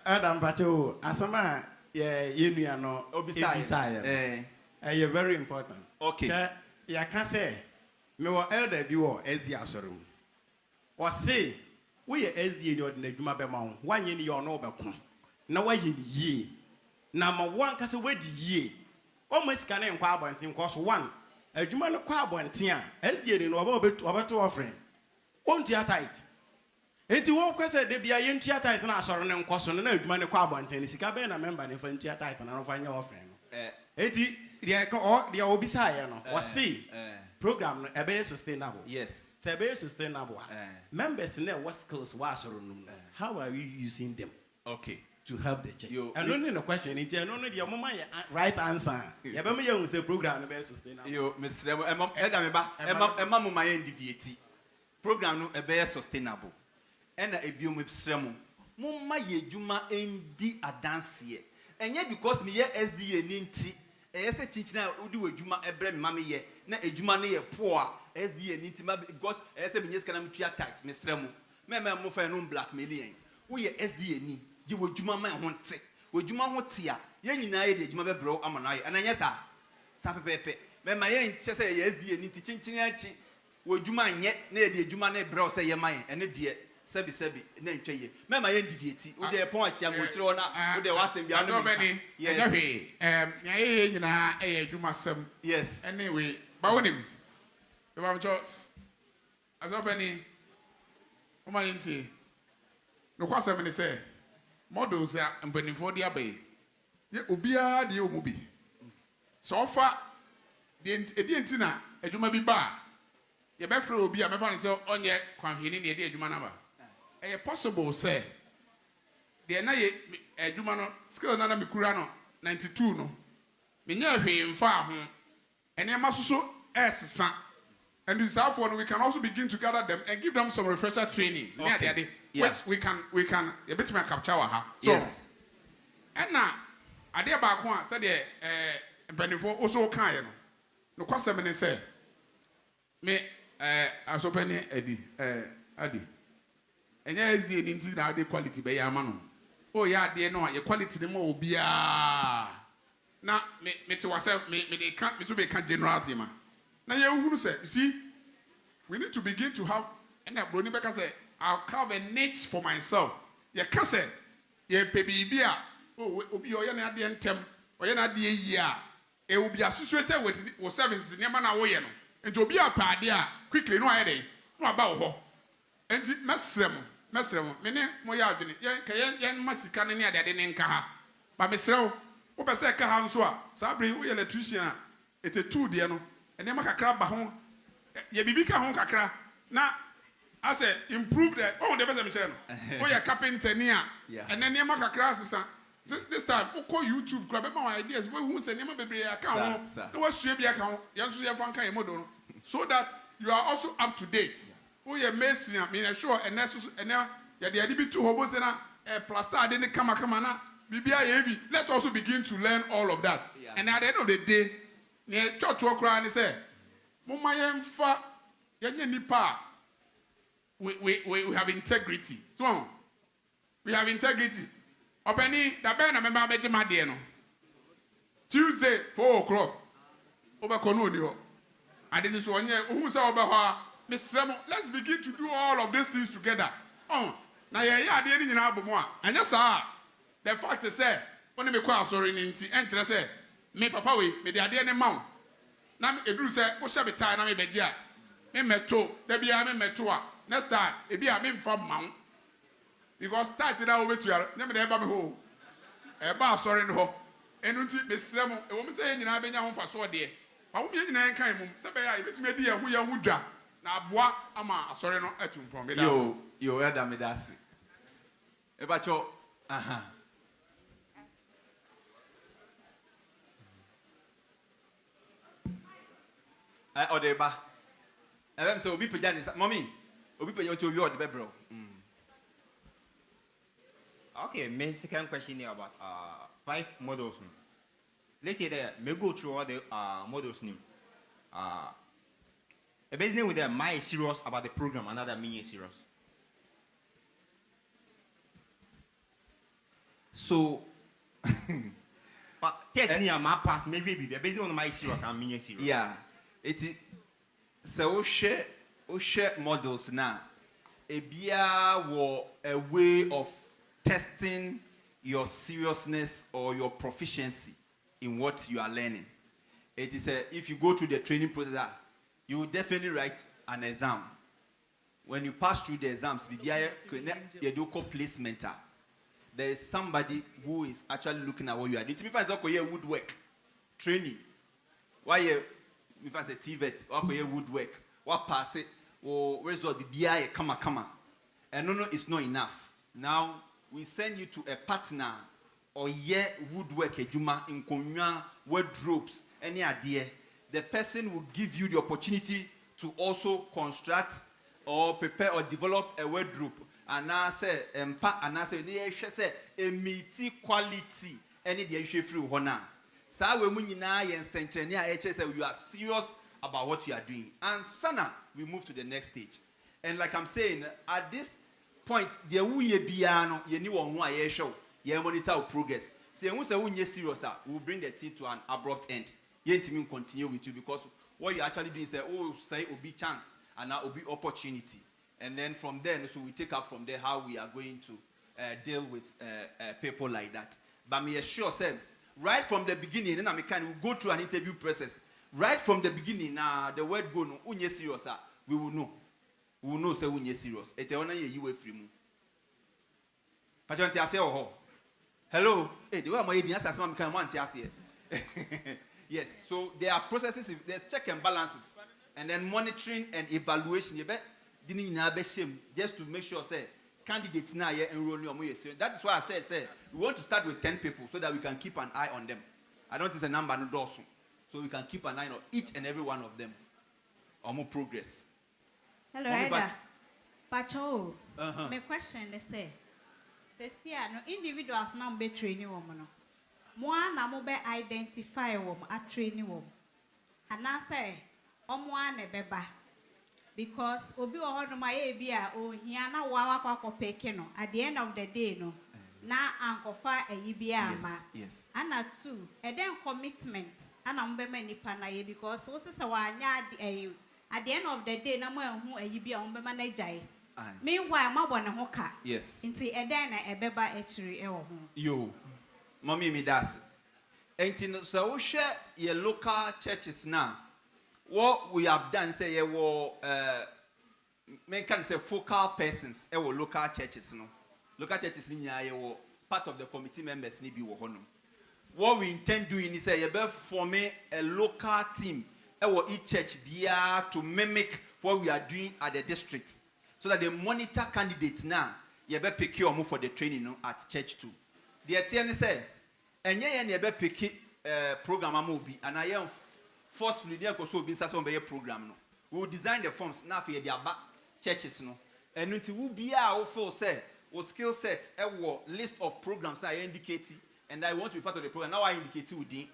Adam Pacho, asama ye nua no obisa ye very important.
Okay.
Ya can say me wo elder bi wo SD asorum. O say we ye SD ni odina adwuma be ma ho. Wanye ni yo no be ko. Na waye ni yie. Na ma wan ka se wadi yie. O ma sika na nkwa abonten cause one adwuma no kwa abonten a SD ni no obeto offering. Won tia tight. Enti wo kwese de bia ye ntia tight na asoro ne nkoso no na adwuma ne kwa abonten ni sika be na member ne fa ntia tight na no fa nya offering no. Enti they obisa ye no. O see program no ebe sustainable.
Yes.
Say ebe sustainable. Members ne what skills wa asoro no. How are we using them?
Okay.
To help the church. And only the question is no the mama right answer. Ya be me you say program no be sustainable.
Yo Mr. Emma mo my deviate. Program no ebe sustainable. And ebiom Mr. Mo ma ye dwuma endi adanse. Enye because me ye SDA ni nti say chinchina udi wadwuma ebre me mama ye na edwuma no ye poor SDA ni nti because say me nyeska na mtua tight Mr. Me mo fa no blackmail yen. Wo ye SDA ni ji wadwuma man ho nte wadwuma ho te a ye nyina ye de adwuma bebro amana ye ananya sa pepepe me ma ye nche se ye SDA ni nti chinchina achi wadwuma anye na ye de adwuma na ebro se ye man ene de sebi na ntwaye me ma ye deviate wo de pon ahia ngokyere na wo de wasem bia no
me yes ye nyina ye adwuma sem
yes
anyway ba wonim we ba church azobeni o ma yinti no kwasem ni say models a mpanimfo de abai ye obia de o mu bi so ofa de enti na adwuma bi ba ye be frɛ obi a mefa ne sɛ onye kwanhwini ne de adwuma na ba possible say de na ye adwuma no skill na mekura no 92 no menya hwe mfa ho ene ma soso esesa and this therefore we can also begin to gather them and give them some refresher training
okay.
Which we can a bit more capture ha so
yes
and na ade ba ko a said the mpanifo also kan ye no kwasem ne say me asopani edi Adi. And yeah, is the into the quality by Yamano. Oh, yeah, dear, no, your quality the more be now, me to myself, me they can't, me so they can't generate him. Now, you say, you see, we need to begin to have, and that Brony Becker say, I'll carve a niche for myself. You can say, yeah, baby, beer, oh, will be your young tem, or your dear year. It will be associated with services in Yamana Wayano. And to be a padia, quickly, no idea, no about her. And it Mesrem, many more yard, yan Massican near that in Kaha. But Miss Row, what I say, Kahanswa, Sabri, we electrician, it's a 2 diano, and then make a crab bahon. Ye bibika hon kakra. Now, I say, improve the, oh, the best channel. Oh, yeah, carpenter near, and then make a class. This time, we call YouTube, grab my ideas, but who say, never be account, no one should be account, yes, you have one kind of model, so that you are also up to date. Oh, yeah, Messi, I mean, sure, and that's, and now, yeah, the idea to hobos and a plaster didn't come on, BBI, let's also begin to learn all of that. And at the end of the day, near church walk around and say, Mama, fa, nipa, we have integrity. So, we have integrity. Openi, the band member Majimadiano. Tuesday, 4 o'clock. Over Conunio. I didn't so who's over her. Miss Remo, let's begin to do all of these things together. Oh, now yeah, didn't you album one. And yes, sir. The fact is, say, when me call sorry, Ninty, enter say, me papa we, me the idea mount. Now, it do say, what shall be tired, me bedia. Me metro, there be a me metroa. Next time, it be a me from mount. Because starting out with you, never ever home. A bar sorry no. And until Miss Remo, a woman saying, I've been home for so dear. I won't be in any kind of Sabaya, it's me dear, who you would drop. Now, bois, ama, sorry, no, at you.
You heard that, Medasi. About your, Odeba. And so, be pajamas, mommy, will be pay your to your bro.
Okay, my second question here about 5 models. Let's say that me go through all the models name. A business with them, my serious about the program, another me serious.
So,
but test me my past, maybe the business on my serious and me serious.
Yeah, it is. So, share models now. A beer a way of testing your seriousness or your proficiency in what you are learning. It is if you go through the training process, you will definitely write an exam. When you pass through the exams, you do placement. There is somebody who is actually looking at what you are doing. To me, it's woodwork training. Why you say TVET? Why woodwork? What pass it? Or result the BI come. And no, it's not enough. Now we send you to a partner or woodwork ejuma in konya wardrobes any idea. The person will give you the opportunity to also construct or prepare or develop a wardrobe. And I say, say, a meaty quality any the issue free honor. So when you are serious about what you are doing. And sana, we move to the next stage. And like I'm saying, at this point, the ye biano, ye knew on why ye show, ye monitor progress. See, once a ye serious, we'll bring the team to an abrupt end. Ye team continue with you because what you actually do is say, oh, say will be chance and now will be opportunity. And then from there, so we take up from there how we are going to deal with people like that. But me assure them, right from the beginning, then we go through an interview process. Right from the beginning, the word go no, unye serious, we will know. We will know say unye serious. Ete wana ye you free mu. Pajanti ase oho. Hello. Hey, the way my idea as man can want ase. Yes. So there are processes, there's check and balances, and then monitoring and evaluation. You bet didn't be shame just to make sure say candidates now enroll you. That is why I said we want to start with 10 people so that we can keep an eye on them. I don't think it's a number no dozen. So we can keep an eye on each and every one of them. Or more progress.
Hello, Ida. Pacho, my question is say, this year no individuals now be training woman. More na mo be identify woman at training woman. And I say, one beba. because obi wo hono ma ye bi a ohia na wa akwa peke no at the end of the day no na ankofa eyi bi ama
yes
ana 2 eden commitment ana mbema nipa na ye because wo se wa anya at the end of the day na mo ehu eyi bi a mbema na jai meanwhile ma bo ne ho ka
yes
nti eden na ebeba ekiri e wo ho
yo mommy me das enti so wo hwe ye local churches now what we have done say ye wo men can say focal persons e wo local churches no local churches ni ye wo part of the committee members ni bi wo ho no what we intend doing is say ye be form a local team e wo each church bia to mimic what we are doing at the district so that they monitor candidates now ye be pick you for the training no at church too the etienne say enye ye na ye be pick program amobi and I am forcefully near so be say on program no we will design the forms na for the aba churches no and until we be a feel say o skill set e wo list of programs I indicate and I want to be part of the program now I indicate within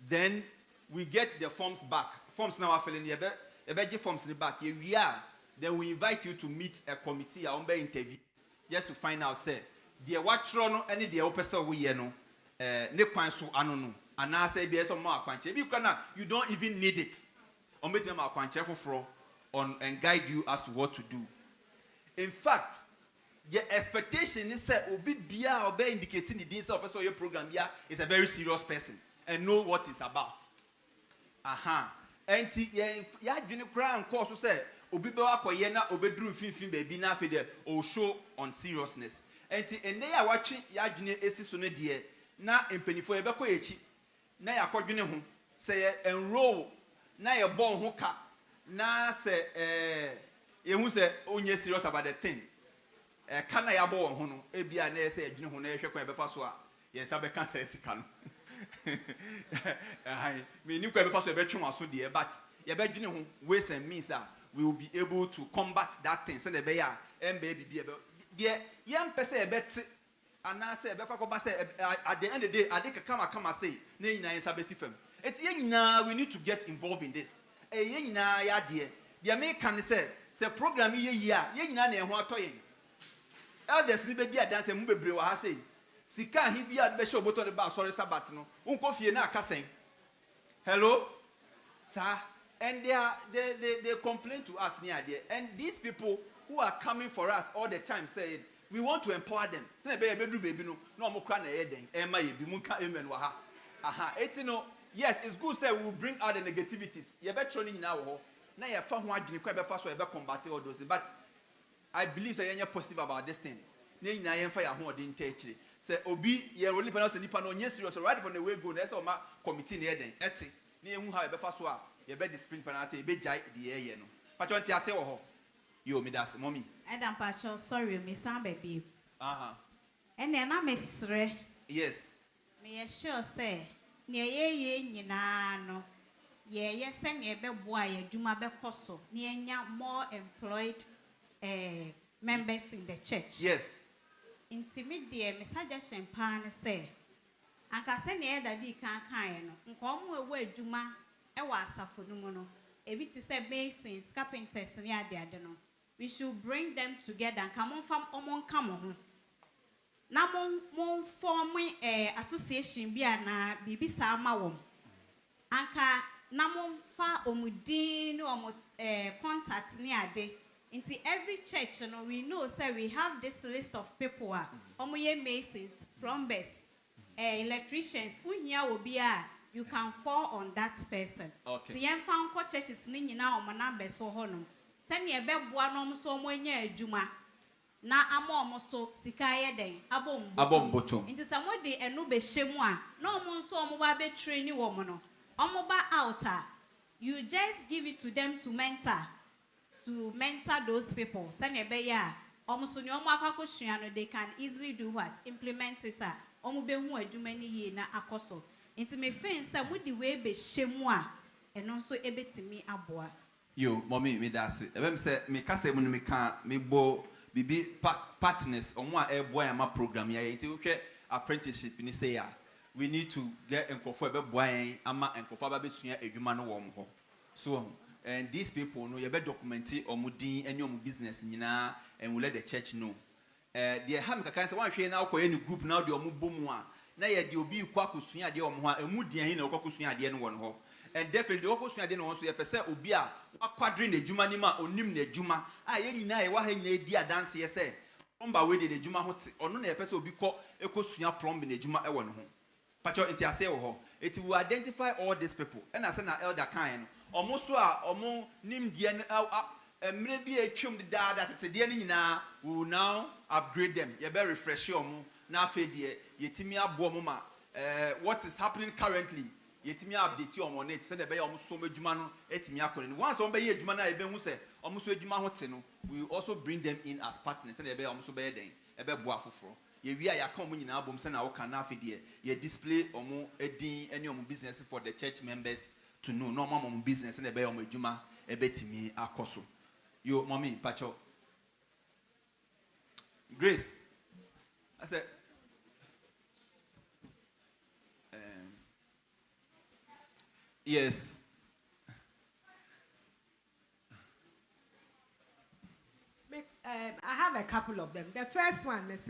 then we get the forms back forms now are filling the forms in the back we are then we invite you to meet a committee on be interview just to find out say the what no any the opesa we here no ne kwan so ano no and I say be some more kwanche bi kana you don't even need it on betima ma kwanche foforo on and guide you as to what to do in fact the expectation is say obi bia obe indicating the din say opesa your program bia is a very serious person and know what it's about enti ya dwene kra anko so say obi be wakoye na obeduru finfin ba bi na afi de o show on seriousness enti ene ya watwe ya dwene esi so no de na empanifo ye beko yechi na yakodwene ho say enroll na ye bon ho ka na say ye hu say onye serious about the thing ka na ya bon ho no e bia na say adwene ho na ye hwe kwa befa so a ye sa be kan say sika no me ni kwa befa so be twen aso de but ye be dwene ho ways and means we will be able to combat that thing say the be ya baby be de yem pese e bet and I say, at the end of the day, I think come say, we need to get involved in this. The American say program ye elders ni be dia dance mu bebre wa ha say sika hi bia be show bottle ba sorry Sabbath no unko fie na aka sen hello sir and they complain to us near there and these people who are coming for us all the time say we want to empower them. Say baby no mo kra na ye den. E ma ye bi mu ka amen wa ha. Etino yes it's good say we will bring out the negativities. Ye be tro ni nyina wo ho. Na ye fa ho adwene kwa be fa so ye be combat all those things. But I believe say ye positive about this thing. Na nyina ye fa ya ho odin takire. Say obi ye really panel say nipa no nye serious right from the way go na say o ma committee na ye den. Eti na ye hu ha ye be fa so a ye be discipline panel say ye be jai the ye no. Pacho nti ase wo ho. Yo me das mommy
Adam Pacho sorry me san baby and then I'm mesre
yes
me sure say ne ye nyina no ye se ne be boa ye dwuma be koso ne enya more employed members in the church
yes
intimidate me suggestion pan say anka se ne da di kan no nko mo ewu adwuma e wa asafo no mu no ebi ti say masons carpenters ne ade no we should bring them together and come on from come on. Now mon form association be na bibi sama wom. Anka na mon fa omudin or contact ni ade. Into every church, we know say we have this list of people omoye masons, plumbers, electricians. Unya will be you can fall on that person.
Okay.
The young found churches ni nyina o manambe so honum. Send ye beboa no so mwenye adwuma na amo so sika ye den abom
bottom
nti samode enu be hyemu a na omo so omo ba be train wo mo no omo ba out you just give it to them to mentor those people send ye be ya omo so ni omo akakosua no they can easily do what implement it omo be hu adwuma ni ye na akoso nti me fin say mudi we be hyemu a eno so ebetimi aboa.
Yo, mommy, me that's it. If say me can say me can me bo bibi partners on one boy and my program here. Until we apprenticeship ni say ya, we need to get enkofo ebe boy ama enkofo ba be sua edwuma no wo mo. So and these people know you better document it or mudin any of business and we let the church know. The ham can say one now for any group now the omubumwa. Na ye de obi kwakusunya de omho a emudian hin na kwakusunya de no won ho and definitely kwakusunya de no won so ye pese obi a wakwadre na adwuma ni ma onim na adwuma a ye nyina ye wa ha nyina di adanse ye se omba we de adwuma ho te ono na ye pese obi ko ekosunya plumb na adwuma e won ho pacho enti ase wo ho it will identify all these people and as na elder kan no omo so a omo nim die emre bi atwem de dada tete de ni nyina we will now upgrade them ye be refresh omo na afedie yetimi abo mo ma what is happening currently yetimi update you on it say the be omo so madwuma no etimi akoni once omo be ye adwuma na e be hu say omo so adwuma ho te no we also bring them in as partners say the be omo so be den e be bo afoforo ye wi a ya ka omo nyina abom say na wo ka na afedie ye display omo edin any omo business for the church members to know no omo business say the be omo adwuma e betimi akoso yo mommy pacho Grace I said yes.
I have a couple of them. The first one is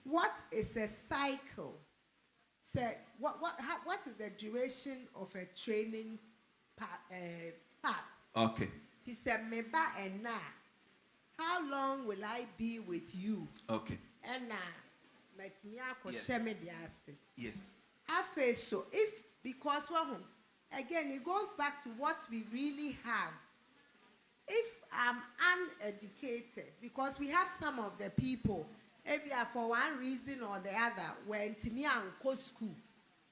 what is a cycle? Say what is the duration of a training path?
Okay.
How long will I be with you?
Okay.
And
yes.
So if because again it goes back to what we really have. If I'm uneducated, because we have some of the people, maybe for one reason or the other, when to me and go school,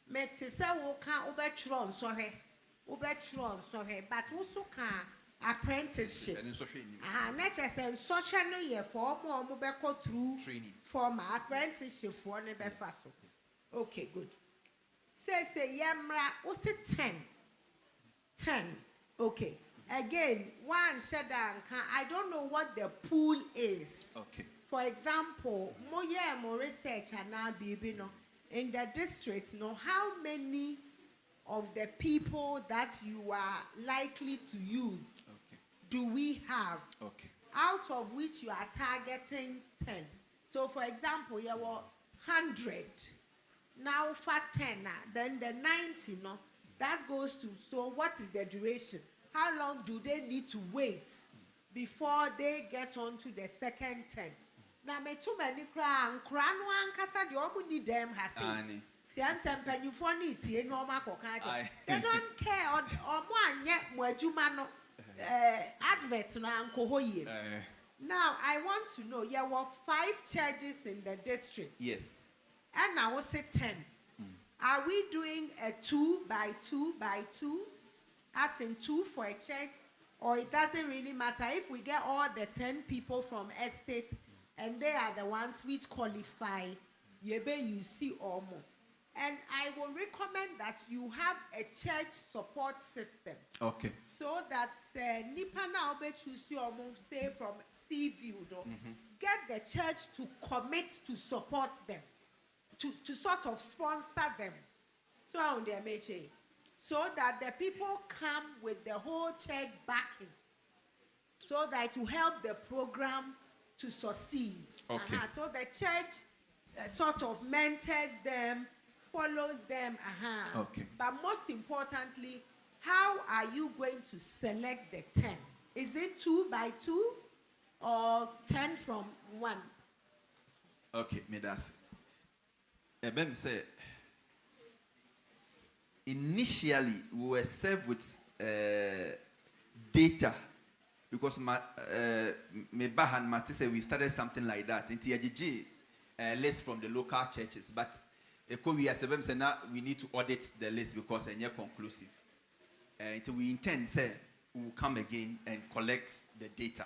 me to say we can overtron so but also can apprenticeship. Not just in social year for more go through
training
for my apprenticeship for never fast. Okay, good. Say yamra what's it 10. Okay. Again, one shadow I don't know what the pool is.
Okay.
For example, more research and now baby no in the district, how many of the people that you are likely to use do we have?
Okay.
Out of which you are targeting 10. So for example, you were 100. Now for 10, then the 90, that goes to, so what is the duration? How long do they need to wait before they get on to the second 10? Now, me too many cry no ankasa the omu need them has it. They don't care or one yet mwejuma no adverts na ankohoye. Now, I want to know, there were 5 churches in the district.
Yes.
And now we say 10. Are we doing a 2 by 2 by 2? As in 2 for a church? Or it doesn't really matter if we get all the 10 people from estate and they are the ones which qualify, you see or more. And I will recommend that you have a church support system.
Okay.
So that nipa now be choose your move say from Seaview, get the church to commit to support them, to sort of sponsor them. So on their meche, so that the people come with the whole church backing, so that to help the program to succeed.
Okay.
So the church sort of mentors them, follows them.
Okay.
But most importantly, how are you going to select the 10? Is it 2 by 2 or 10 from 1?
Okay, Medas. Ben said, initially we were served with data because me bahan Mati said we started something like that in TAGG list from the local churches, but now we need to audit the list because it's not conclusive. Until we intend, say, we will come again and collect the data.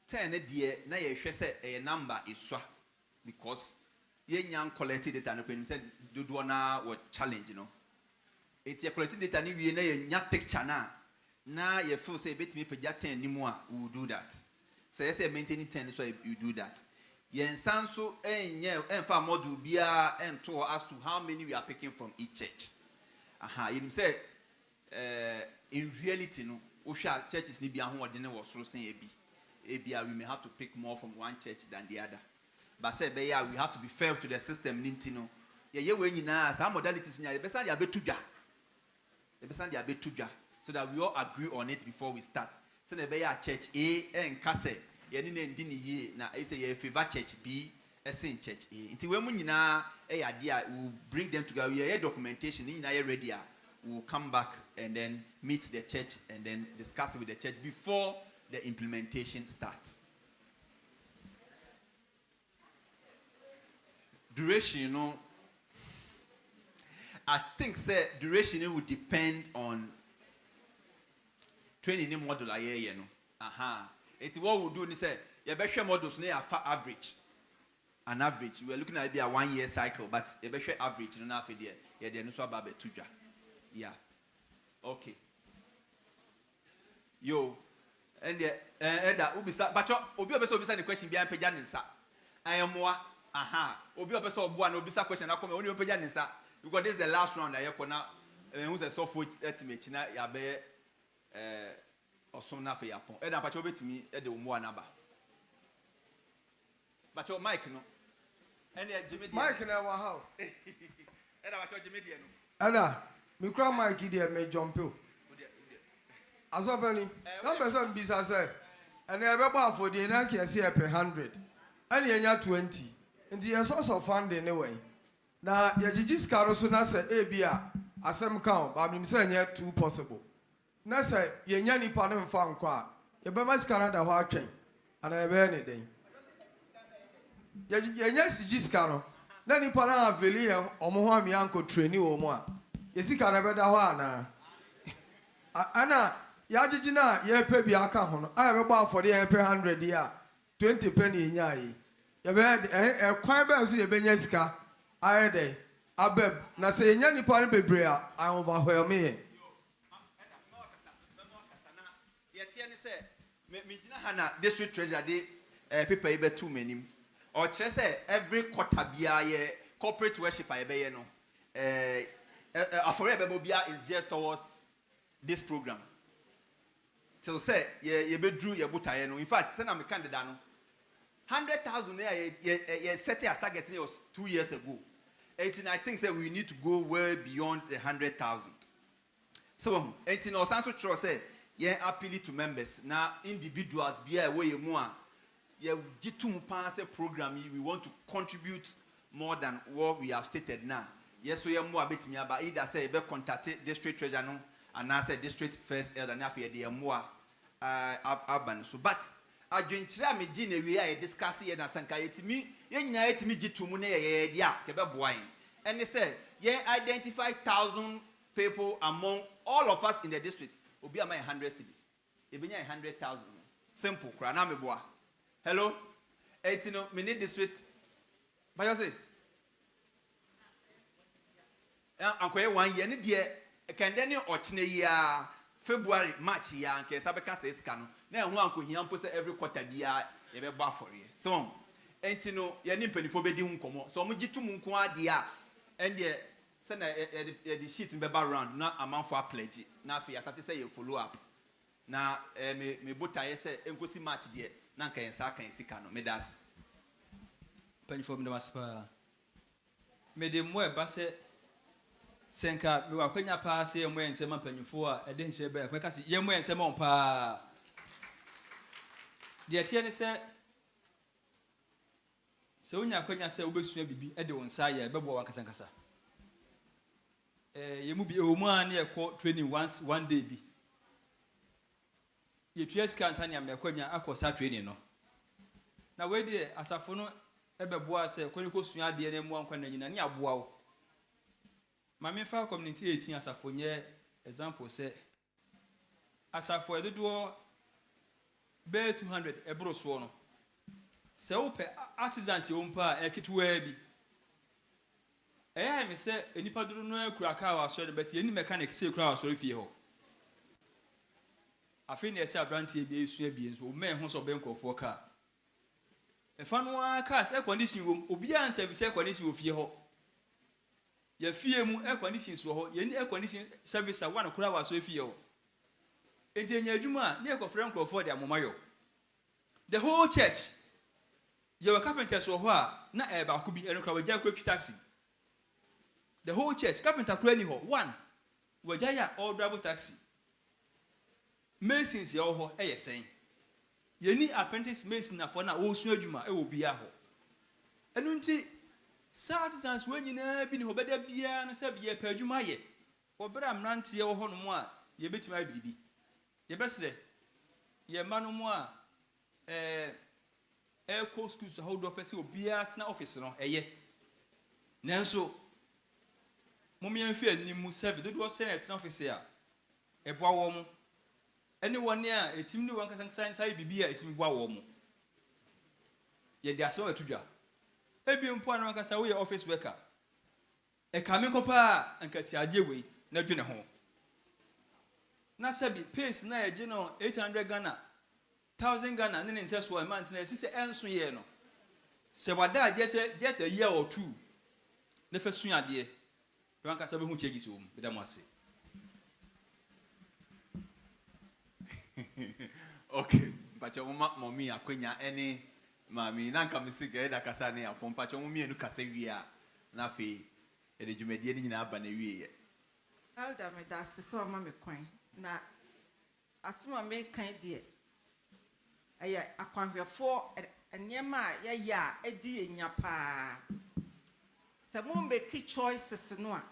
10 dear, na ye say a number is so because ye young collected data and when said do na what challenge, It's a collected data ni we na picture na ye feel say bet me peja 10 anymore, we will do that. So say maintaining 10 so you do that. Yen sanso enfa model bia ento as to how many we are picking from each church. You say in reality Osha churches ni bi ahoɔden wɔ soro sen ebi we may have to pick more from one church than the other. But say we have to be fair to the system nintino. Ye we nyina some modalities nya be san dia betudwa. E be san dia betudwa so that we all agree on it before we start. So na be ya church A enka say ye ni na ndi ni ye na e say ye favor church B in church A. Nti we mu nyina e ya dia we bring them together. We ye documentation ni nyina ye ready a we'll come back and then meet the church and then discuss with the church before the implementation starts. Duration, I think duration will depend on training model It's what we'll do is say your best models near average. An average. We are looking at a 1 year cycle, but a best average no for there. Yeah, there no so about tuja. Yeah. Okay. Yo. And the ubisa but obi obeso obisa the question behind peja nsa. I am moi. Obi obeso obo na obisa question na come only peja nsa because this is the last round I yakona who say so for estimate na ya be osom na for yapon. E na pacho betimi e de omo anaba. Pacho mic no. And the Jimmy
Mike na wa how?
E na pacho Jimmy die no.
Ada me kra Mike dey me jump o. Azobani, no person bisa say, and e be ba for the na ke say per 100. And enya 20. Nti your source of funding anyway. Na ye gigi skaro so na say e bia asem kan ba mi say enya too possible. Na say ye nya nipa no mfa nkwa a ye be ma skaro da ho atwen. Ana ye be ne den. Ye nya gigi skaro. Na nipa na aveli ye omo ho ami anko traini wo mo a. Ye sika na be da ho ana. Ana ya jiji na ye pe bi aka ho no a be gba for the 100 ya 20 penny nya yi ye be kwan be so ye be nya sika aye dey abeb na se nya nipa no bebre a overwhelm me
ye tie ne se me gina hana district treasurer de paper e be too many or chere say every quarter bia ye corporate worship aye be ye no afore be bia is just towards this program. So say ye bedru ye butaye no. In fact, say na me candidate no 100,000 ye set as target 2 years ago. And I think say we need to go way beyond the 100,000. So, and also true say ye appeal to members. Now individuals be away more. Ye jitu pan say program we want to contribute more than what we have stated now. Yes, so ye more bit me about either say be contact district treasurer no and I say district first elder na fe dey more urban so but adwenkyerɛ me gi na we a discuss here na sanka yetimi ye nyina yetimi gitu mu na ye dia ke be boain and they say ye identify 1,000 people among all of us in the district obi am 100 cities e be nya 100,000 simple kra na me boa hello 18 minute district ba you say ankoye 1 year ni de kandani ochine ya February, March, ya nke sabeka se skano. Na ehun ankohia mpo se every quarter bia ye be ba for ye. So, entino ye ni mpanifo be di hu nkomo. So mo gitu mu nko ade a ende se na the sheet be ba round na amanfo pledge. Na afi asate se ye follow up. Na me botaye se enkosi March de na nka yensa kan sika no. Me das.
Panifo me das pa. Me de mo e ba se senka me wa kwanya pa se yemo ensema panyufo a ede nhye be kweka se yemo ensema on pa de tie ne se unya kwanya se obesua bibi ede won sa ya bebo wan kasankasa yemu bi o mu an ye ko training once one day bi ye tue sika nsa ne am kwanya akosa training no na we de asafo no ebebo ase kwani ko sua de ne mu an kwana nyina ne aboa wo Mami fa community 18 asafo nye example say asafo edodo be 200 ebro so no se wo pe artisans ye ompa ekituwa bi me se enipa dodo no akura ka wa so de bet eni mechanic se akura wa so fie ho afi ne se abrantie bi esu abi enso o me ho so be nkofo ka e fa no aka se condition wo obi an service condition wo fie ho ye fie mu air condition so ho ye ni air condition service a one kura wa so fie ho enti enya adwuma na ekofrɛ nkrofo de amomayo the whole church you were carpenters wɔ hɔ a na baako bi ɛno kra wagya kwatwi taxi the whole church carpenter kura ni hɔ one wagya ya all drive taxi masons yɛ wɔ hɔ ɛyɛ sɛn yɛni apprentice mason afɔ na wɔsu adwuma ɛwɔ bia hɔ ɛno nti artisans wɔn nyinaa bi ni hɔ bɛda bia no sɛ yɛ pɛ adwuma yɛ wɔbɛrɛ amranteɛ wɔ hɔ no mu a yɛbɛtumi abiribi yɛbɛsrɛ yɛ ma no mu a ɛkɔ schools ahodoɔ pɛ sɛ obiara tena office no ɛyɛ nanso mommyɛmfi anim mu sɛbi dodoɔ sɛ na ɛtena office a ɛboa wɔ mo ɛne wɔne a ɛtimi ne wɔn kasankasa nsa yɛ biribi a ɛtimi boa wɔ mo yɛde asɛm atu dwa ebi mpo a na wankasa woyɛ office worker ɛka me nkɔpa a nkatiadeɛ wei na dwene ho na sɛbi pace na yɛgye no 800 Ghana 1000 Ghana ne ne nsɛ so a man tena ɛsi sɛ ɛnso yɛ no sɛ wada just a year or two ne fa su adeɛ wankasa bɛhu kyɛgi sɛ wom bɛda mo ase
Okay, but your mommy akwenya any mami nanka misika eda kasa ne apompa cho mommy enu kasa wi a na fe e de dwumadie ni nyina aba na wi ye
elder me da se so ma me kwan na asoma me kan de eye akwanhwefo enema ya ya edi enya pa se mo make choices no a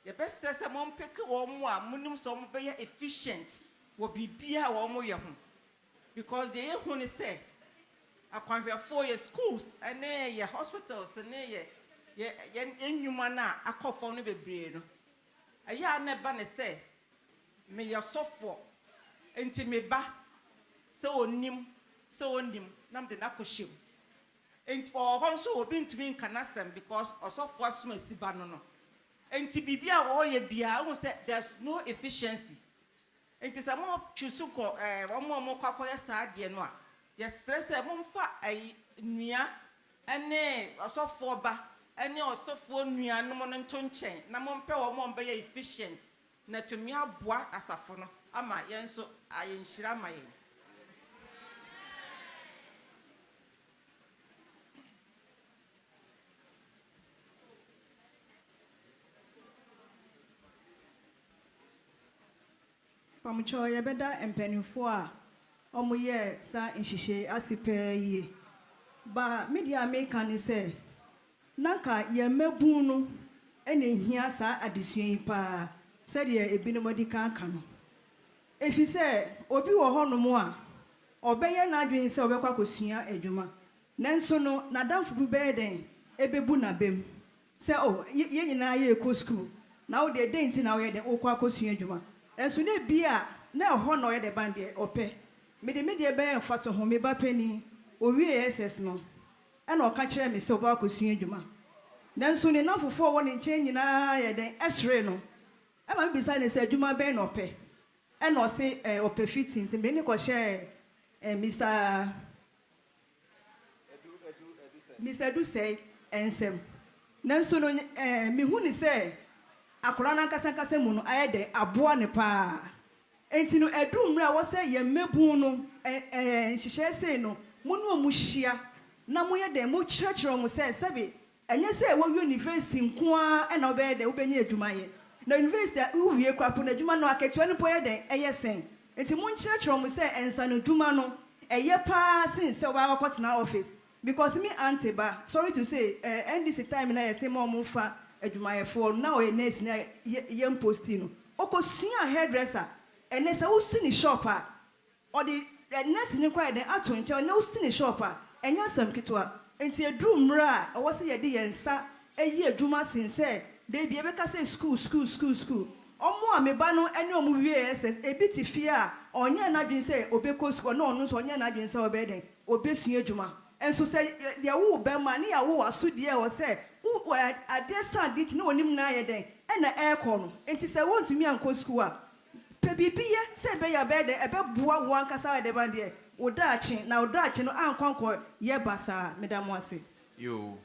ye best se mo pick wo mo a munum so mo be efficient wo bibia wo mo ye ho because they hu ni say akwanhwefo ye schools ene ye hospitals ene ye enwuma na akofo no bebre no aya na ba ne say me ye sofo enti me ba se onim nam de na kohyem enti ho so obi ntumi nkanasem because osofo asoma siba no enti bibia wo ye bia wo say there's no efficiency enti sa mo chusu ko mo kwakoye saa de no a ye stress mo mfa nua ene osofo ba ene osofo nua no mo nto nchen na mo mpe wo mo mbe ye efficient na tumi aboa asafo no ama ye nso ayenhyira ma ye
Pamucho yebeda empenifo a omoye sa nhihye asipe yi ba media make ni say nanka ye mabu no ene hia sa adesuan pa se de ebinom adi kan kan no efi se obi wo honom a obeye na adwen se obekwa kosua adwuma nanso no nadamfo bi be den ebebu na bem se ye nyina ye ko school na wo de denti na wo ye de okwa kosua adwuma enso na bia na ho no ye de bande ope me de be enfato ho me ba pani owie SS no e na oka kire me se oba kosua adwuma nanso ne nafofo wo ne nchen nyina ye den esre no e ma bisa ne se adwuma be na ope e na o se ope fitting me ni ko share Mr. Edu say ensem nanso no me hu ni se akora na nkasa mu no aye de aboa ne pa enti no edu mra wo se ye mebu no nhihye sei no mu no mu hia na mo ye de mo kyerɛkyerɛ mo se sebe enye se wo university nkoa e na obe de obenya adwuma ye na university uwie kwapo na adwuma no aketua ne po ye de eye sen enti mo kyerɛkyerɛ mo se ensa no adwuma no eye pa sin se oba akotena office because me auntie ba sorry to say NDC time na ye se mo fa adwumayefo na o ye nurse na ye posti no okosua hairdresser ene se wo si ni shop a o de nurse ni kwa de ato nche na wo si ni shop a enya sam kitwa enti edru mra a wo se ye de yensa eyi adwuma sinse de bia be ka say school omo ameba no ene omu wie SS ebi ti fie a onye na dwen say obeko school na onu so onye na dwen say obeden obesua adwuma enso say ye wo be ma ne ya wo asodie o say adesa dit na onim na ye den ena aircon no enti say won tumi anko school a pe bibie say be ya be den ebe boa wo ankasa de bande wo daachi na wo daachi no ankonko ye basa medamo ase
yo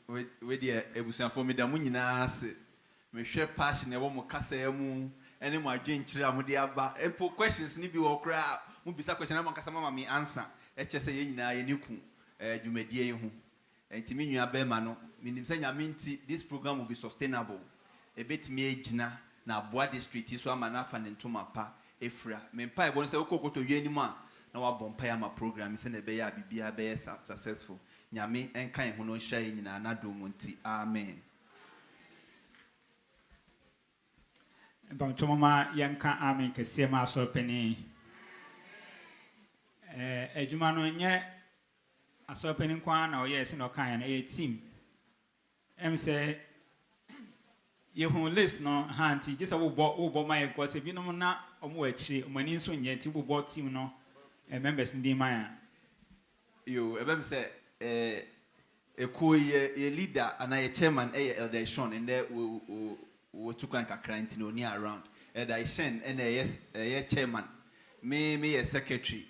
we dia ebusuafo medamu nyina ase me share passion e wo mo kasa mu ene mo adwen kire amode aba empo questions ni bi wo kra mo bisa question na mo kasa mama me answer e che se ye nyina ye niku dwumadie yi ho enti me nua be ma no minim se nya minti this program will be sustainable e betimi agina na aboa district so ama na fa ne ntoma pa efra me mpa e bon se okokoto wie ni mu a na wa bompa ya ma program se na be ya bibia be successful nyame enkan ho no hia ye nyina na do mu nti amen.
Mama yanka amen kese ma so pani ejuma no nye aso pani kwa na oye se no kan na e team say you hu list no hanti just wo bo my because if you no na omo achi omani nso nye ti bo team no members ndi man
yo ebem say ko ye leader and a chairman elder Sean and there we took an kakra no near around elder Sean and a chairman me a secretary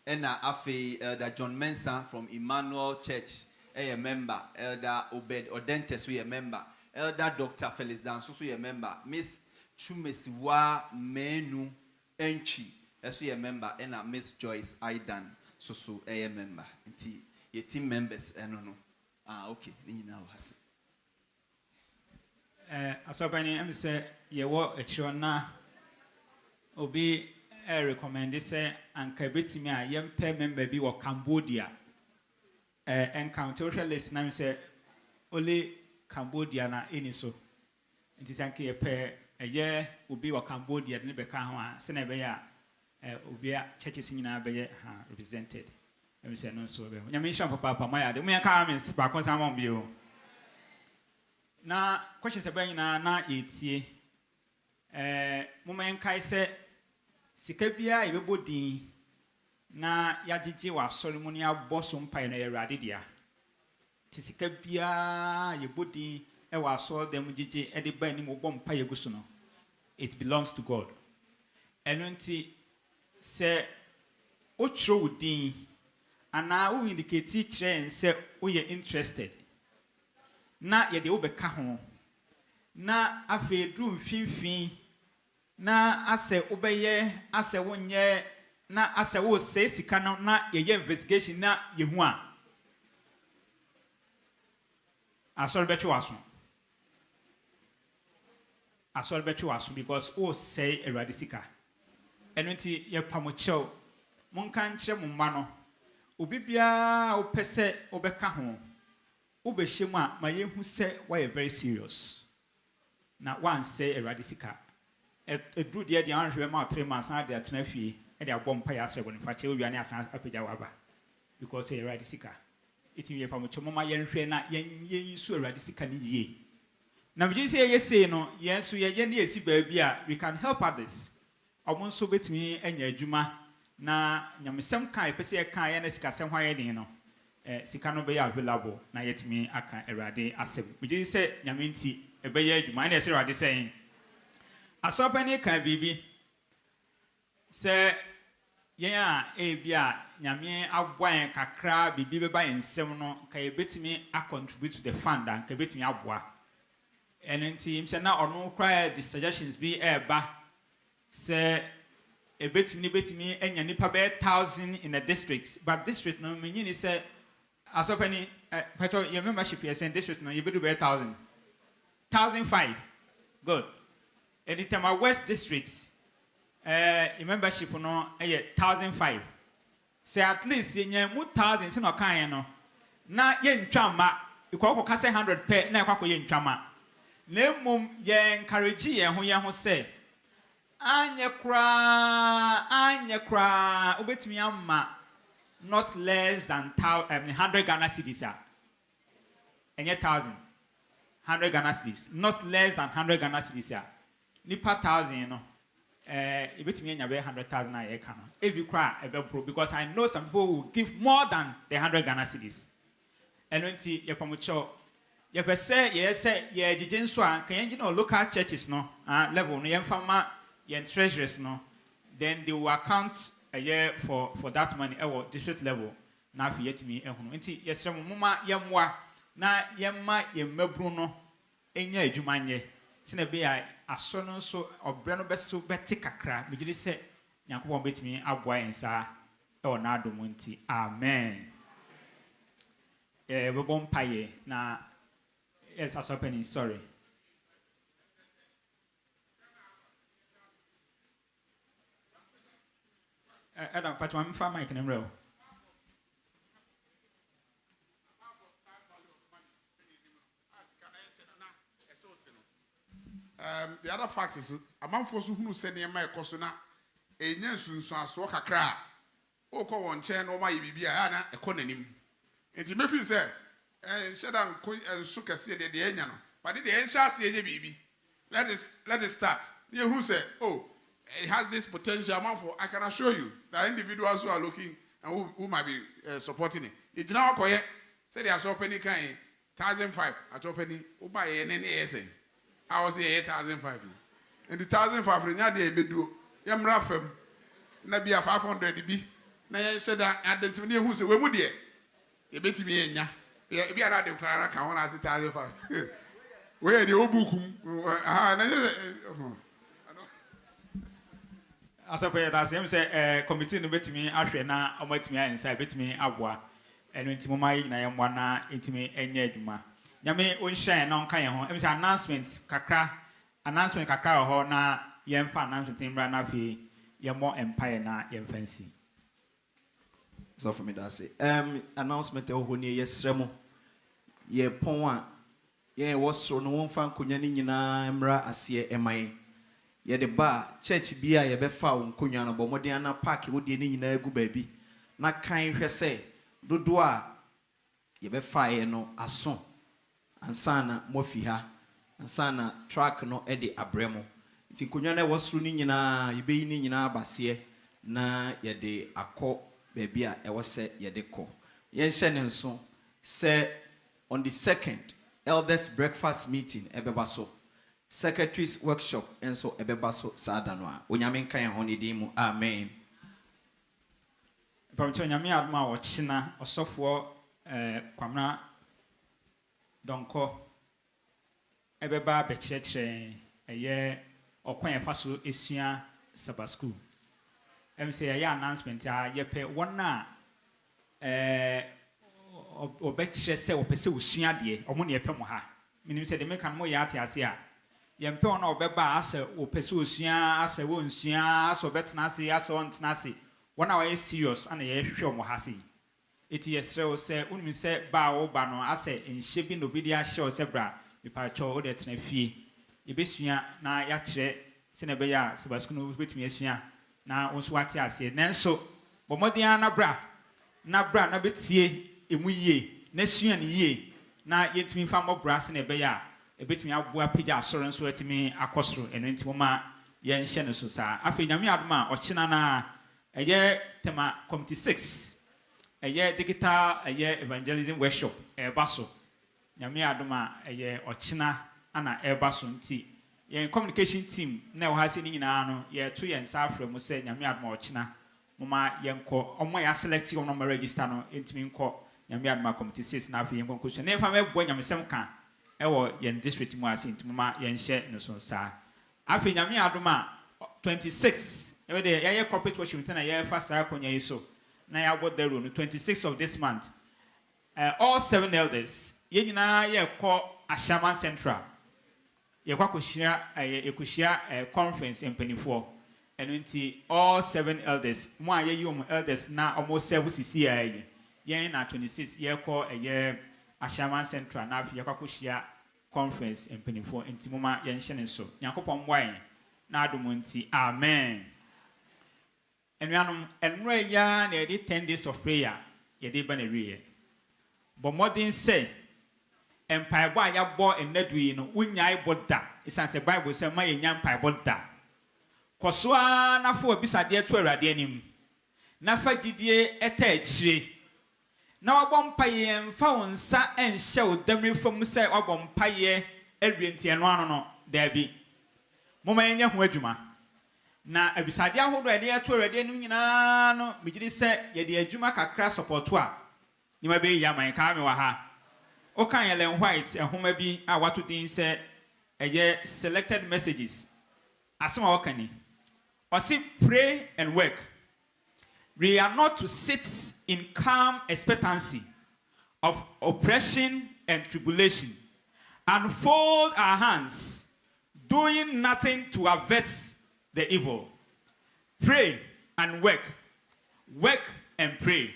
and afi elder John Mensah from Emmanuel Church a member elder Obed Odentes we a member elder Dr. Felix Dan so a member Miss Chumesiwa Menu Enchi as we a member and Miss Joyce Aidan so a member nti your team members no okay ni na o hase
asopani am say ye wo echiro na obi recommend say anka betimi a yempe member bi wo Cambodia encounter list na say only Cambodia na eni so nti sanke ye pe eye obi wo Cambodia ne be ka ho a se na be ya obi a churches nyina be ye represented. Let me say no so be nyame hia papa my ade me ka amen ba kon sam on bio na questions aba nyina na etie moment kai se sika bia e bebodin na yagege wa ceremony aboso mpai na yerade dia ti sika bia ye bodin e wa so dem gege e de ba ni mo bom mpai eguso no it belongs to God enunti se o tro din ana we indicate trend say we are interested na ye de obeka ho na afi dru mfinfin na ase obeye ase wonye na ase wo se sika no na ye investigation na ye hu a asol betwe waso because o say erade sika enunti ye pamochew monka nkyere mo mma no obi bia opese obeka ho obehye a ma yehu se why very serious na one say erade sika edru de anhwe ma 3 months na de atena fie e de abom pa ya srebo nfa che owiane asan apagya waba because erade sika itimi ye pamocho mama yenhwe na yen su erade sika ni yie na me say ye say no yen so ye na esi ba bia we can help others omon so betimi anya adwuma na nyamesem kan pese kan ya na sika sem hwaye din no sika no be available na yetimi aka erade asem me say nyamenti e be ya adwuma na erade say asopani kan bibi se yen a bia nyame aboan kakra bibi be ba ensem no ka yebetimi a contribute to the fund and ka betimi aboa enenti imse na ono kra the suggestions be ba se betimi enya nipa be 1,000 in a district but district no mean is say asopani patro your membership here say district no you be 1,000 1,005 good anytime our west district your membership no 1,005 say at least yen 1,000 se no kan no na yen twama ikoko ka say 100 per na ikoko yen twama na mum yen encourage yen ho say anya kra obetimi amma not less than 100 Ghana cedis enye 1,000 100 Ghana cedis not less than 100 Ghana cedis nipa 1,000 no obetimi anya be 100,000 a year no ebi kra ebe pro because I know some people will give more than the 100 Ghana cedis enonti ye pamocho ye pese ye say ye gige nso an kan ye no local churches no level no ye mfama yen treasurers no then they will account a year for that money at district level na fi yetimi ehunu nti yesrem muma yemwa na yemma yemmabru no enya adwuma nye sene be a aso no so obre no beso beti kakra me gidi se Nyankopon betimi aboa ensa e wona adom nti amen we bon paye na yes asopeni sorry Adam patwa me fa mic nemre
The other fact is, a man for who send near my cosuna, a yensun so kakra. O call one chain or my bibia, a conanim. And to me, say, and Shadan and Suka said the Enyan, but the end shall see a baby. Let us start. You who say, oh, it has this potential amount for, I can assure you that individuals who are looking and who might be supporting it. It's now quiet. Say they are so penny kind, 1,500 at opening, who buy any essay. I was here 8,500. And the 1,500, yeah, they do. Yam Raffem, Nabia 500 dB. Now I said that I didn't know who said, we would ye. You bet me in ya. Be a radio Clara, I want to say 1,500. Where the old book?
As I pay that same say, committee no bet me, Ashena, or bet me inside, bet me abwa. And when Timomai, I am one intimate and yedma. Yame on share non kind home. It was announcements kakra ho na yemfa announcement in brana fi yemo empire na yemfancy.
So for me that say announcement ho ne yesremo ye pon a ye wosoro no wonfa nkonya ni nyina mra ase eman ye de ba church bia ye be fa nkonya no bomode ana park wo de ni nyina agu ba bi na kan hwese dodo a ye be fa ye no aso ansana mofiha ansana track no ede abremo nti konwa na wosuru ni nyina yebeyi ni nyina abase na yede akọ baby a ewose yede kọ yen hye ne nso say on the 2nd elders breakfast meeting ebeba so secretaries workshop enso ebeba so saada no a onyame kan ho ne din mu amen
pamcho nyame adma wo china osofo kwamna donko ebeba bekyerɛkyerɛ ɛyɛ ɔkwan ɛfa so esua Sabbath school say ɛyɛ announcement a yɛpɛ wɔn a ɔbɛkyerɛ sɛ ɔpɛ sɛ osua deɛ ɔmo ne yɛpɛ mo ha menim sɛ de meka no mo yɛ ate ase a yɛmpɛ wɔn a ɔbɛba asɛ ɔpɛ sɛ osua asɛ wɔnsua asɛ ɔbɛtena ase asɛ ɔntena ase wɔn a wɔyɛ serious ana yɛhwehwɛ ɔmo ha se eti yesrew se unmi se ba wo ba no ase enhye bi no bi dia hye se bra mipacho wo de tena fie yebesua na ya kire se na be ya Sabbath no betumi asua na wonso wate ase nanso bomodian na bra na betie emu yie na sua ne yie na yetumi fa mobra se na be ya ebetumi aboa pagya asoro nso etimi akosoro eno ntimo ma ye nhye ne so saa afi nyame adoma ochina na eye tema committee 6 eye digital eye evangelism workshop baso nyame adoma eye ochina ana baso nti ye communication team na wo ha se ni nyina no ye to ye nsa afra mu se nyame adoma ochina moma ye nko omo ya select on no register no entimi nko nyame adoma committee 6 na afra ye nko so na fa me bo nyame sem ka ewo ye district mu ase ntimi ma ye nhye no so saa afi nyame adoma 26 e de ye corporate worship na ye fa saa konya yiso na ya go there on the 26th of this month all 7 elders ye nyina ye kọ Ashaman Central ye kwa koshia conference empanifo eno nti all 7 elders mo a ye yom elders na almost 7 cc ayi ye na 26 ye kọ Ashaman Central na ye kwa koshia conference empanifo nti mo ma ye nhye ne so yakopon bwan na adom nti amen. And right ya na 10 days of prayer ye dey ban away but modern say empire boy ya bo enadui no unyai boda isan say Bible say ma ye nya empire boda koso a na fo bisade to awurade anim na fa gidie eta akire na wabɔ mpaye emfa wonsa enhye odamre fam say wabɔ mpaye awientie no ano no da bi moma yenya ho adwuma na abisade ahodo ede ya to awurade anim nyina no migidi se ye de adwuma kakra support a ni ma be ya man ka me wa ha o kan Ellen White ehoma bi a wato din se selected messages. Asoma wakani. Osi pray and work. We are not to sit in calm expectancy of oppression and tribulation, and fold our hands, doing nothing to avert the evil. Pray and work. Work and pray.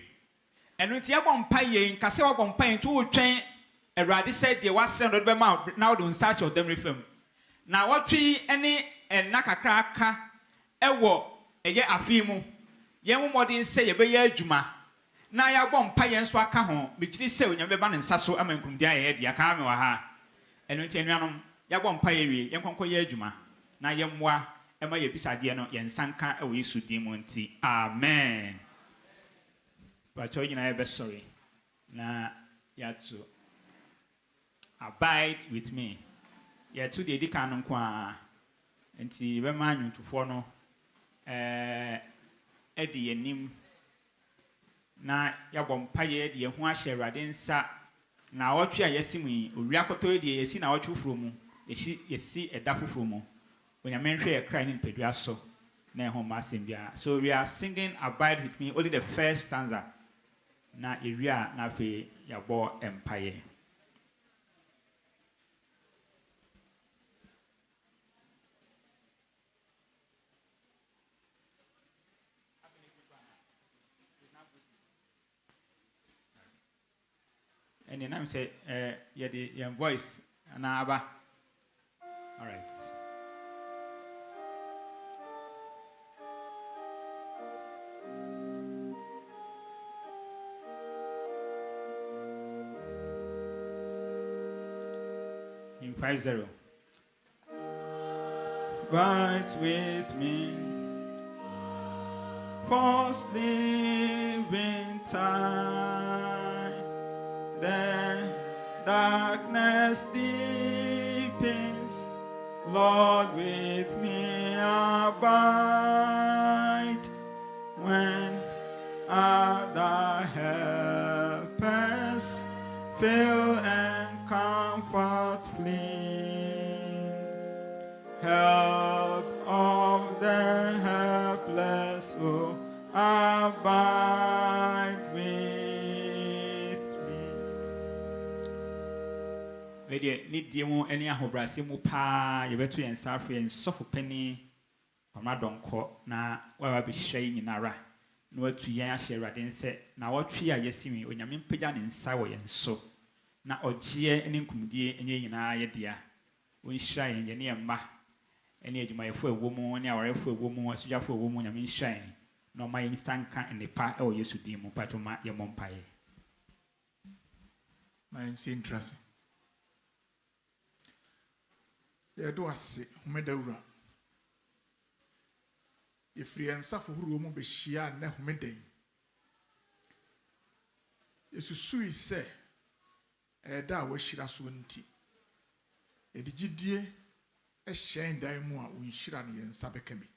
And when you want pay, kase wa bon pay to train. Eradi said the was sent be mouth now don't start your them reform. Now what tree any and nakaka ewo eye afimu. Yen modern say ye be ye adwuma. Na ya bon pay nso aka ho be kiri say onyame ba ne nsaso amankum dia ye dia ka me wa ha. Eno nti anuanom ya bon pay wie yen konko ye adwuma. Na ye mmoa ema ye bisade no yen sanka ewo Yesu din mu nti. Amen. But you know, I'm sorry. Now, you have to abide with me. You have to do the canon qua. And see, when man to follow, Eddie and him. Now, you won't pay the one share radin sa. Now, what you are yesing me, Uriakoto, you see now two from you see a daffy from when you mention a crying in Pedriaso. So we are singing Abide with me, only the first stanza. Na area na fe yabo empire. And then I'm say yeah the young voice na aba. All right. In 5-0. Right with me, first living time, then darkness deepens, Lord with me abide, when other helpers fail and comfort flee, help of the helpless, oh, abide with me. Lady, need you any ahobrasimu pa, you better and suffer and suffer penny from my donko, na where be shaying in ara. No to yan share radin said, now what tree are you seeing when you mean pigeon in sour and so. Na ojie ene nkumdie enye nyina ye dia wonhyiran ye ne mma ene adwumayefo ewomu ne awarefo ewomu asujafo ewomu nyame nhyiran na oma ye nsanka enepa e wo Yesu din mu patoma ye mompaye
man si interest ye do ase homedawura ye free ensafo huru mu be hia na homeden Yesu sui se da wa shira so nti edigidie ehyen dan mu a wonhyira ne yensa bekame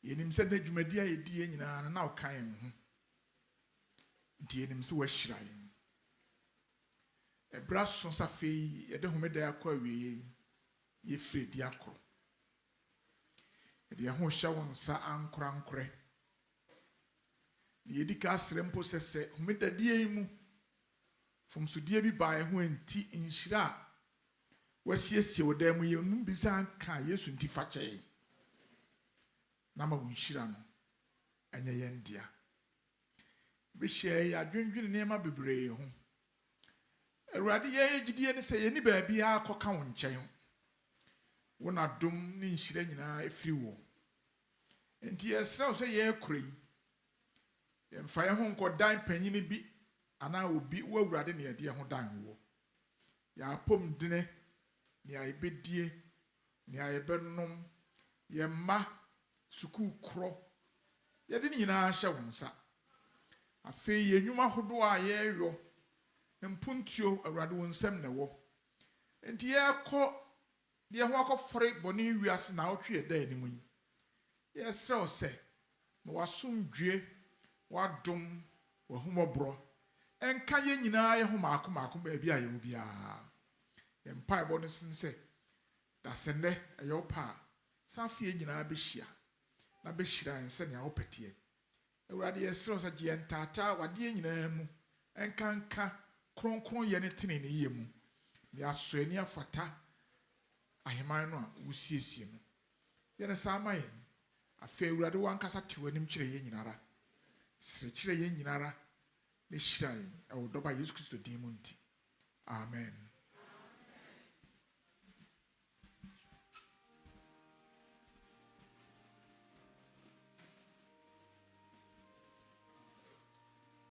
yenim se na dwumadi a yedie nyina na okan ho nti yenim se wa hyira yen ebra so safei yede homeda akwa awie ye firi di akoro yede ho hya won sa ankora nkore ne yedi ka asrempo sese homeda die mu from sudie bi bae ho enti inhyira wasiesie wodam ye num bisa ka Yesu nti fache na ma wonhyira no anya yendia be hye ya dwendwene ne ma bebree ho Awurade ye gidie ne se ye ni ba bia akoka wo nkyɛn wona dom ne nhyira nyina efiri wo enti yesra so ye kuri ye mfa ye ho nkodan panyini bi ana obi wo Awurade ne yede ho dan wo ya pom dine ne ayebedie ne ayebenom ye ma suku kro yede ne nyina hye wo nsa afei ye nwuma hodo a ye yo mpuntio Awurade wo nsem ne wo enti ye kɔ de ho akɔfore bɔne wiase na otwe da animu yi ye srɛ sɛ ma wasomdwe wadom wahumɔbro enka ye nyinaa ye ho maako ba bia ye obia mpaebɔ no sin sɛ dasɛnɛ ɛyɛ wo pa a saa fie nyinaa bɛhyia na bɛhyira yɛn sɛnea wopɛteɛ awurade yɛserɛ sɛ gye yɛn ntaataa wadeɛ nyinaa mu ɛnkanka kronkronyɛ ne tene ne yie mu ne asɔ ani afata aheman no a wosiesie mu yɛne saa ma yɛn afei awurade wankasa te w'anim kyerɛ yɛn nyinara sere kyerɛ yɛn nyinara ne hyira yɛn ɛwɔ dɔba yesu kristo din mu nti amen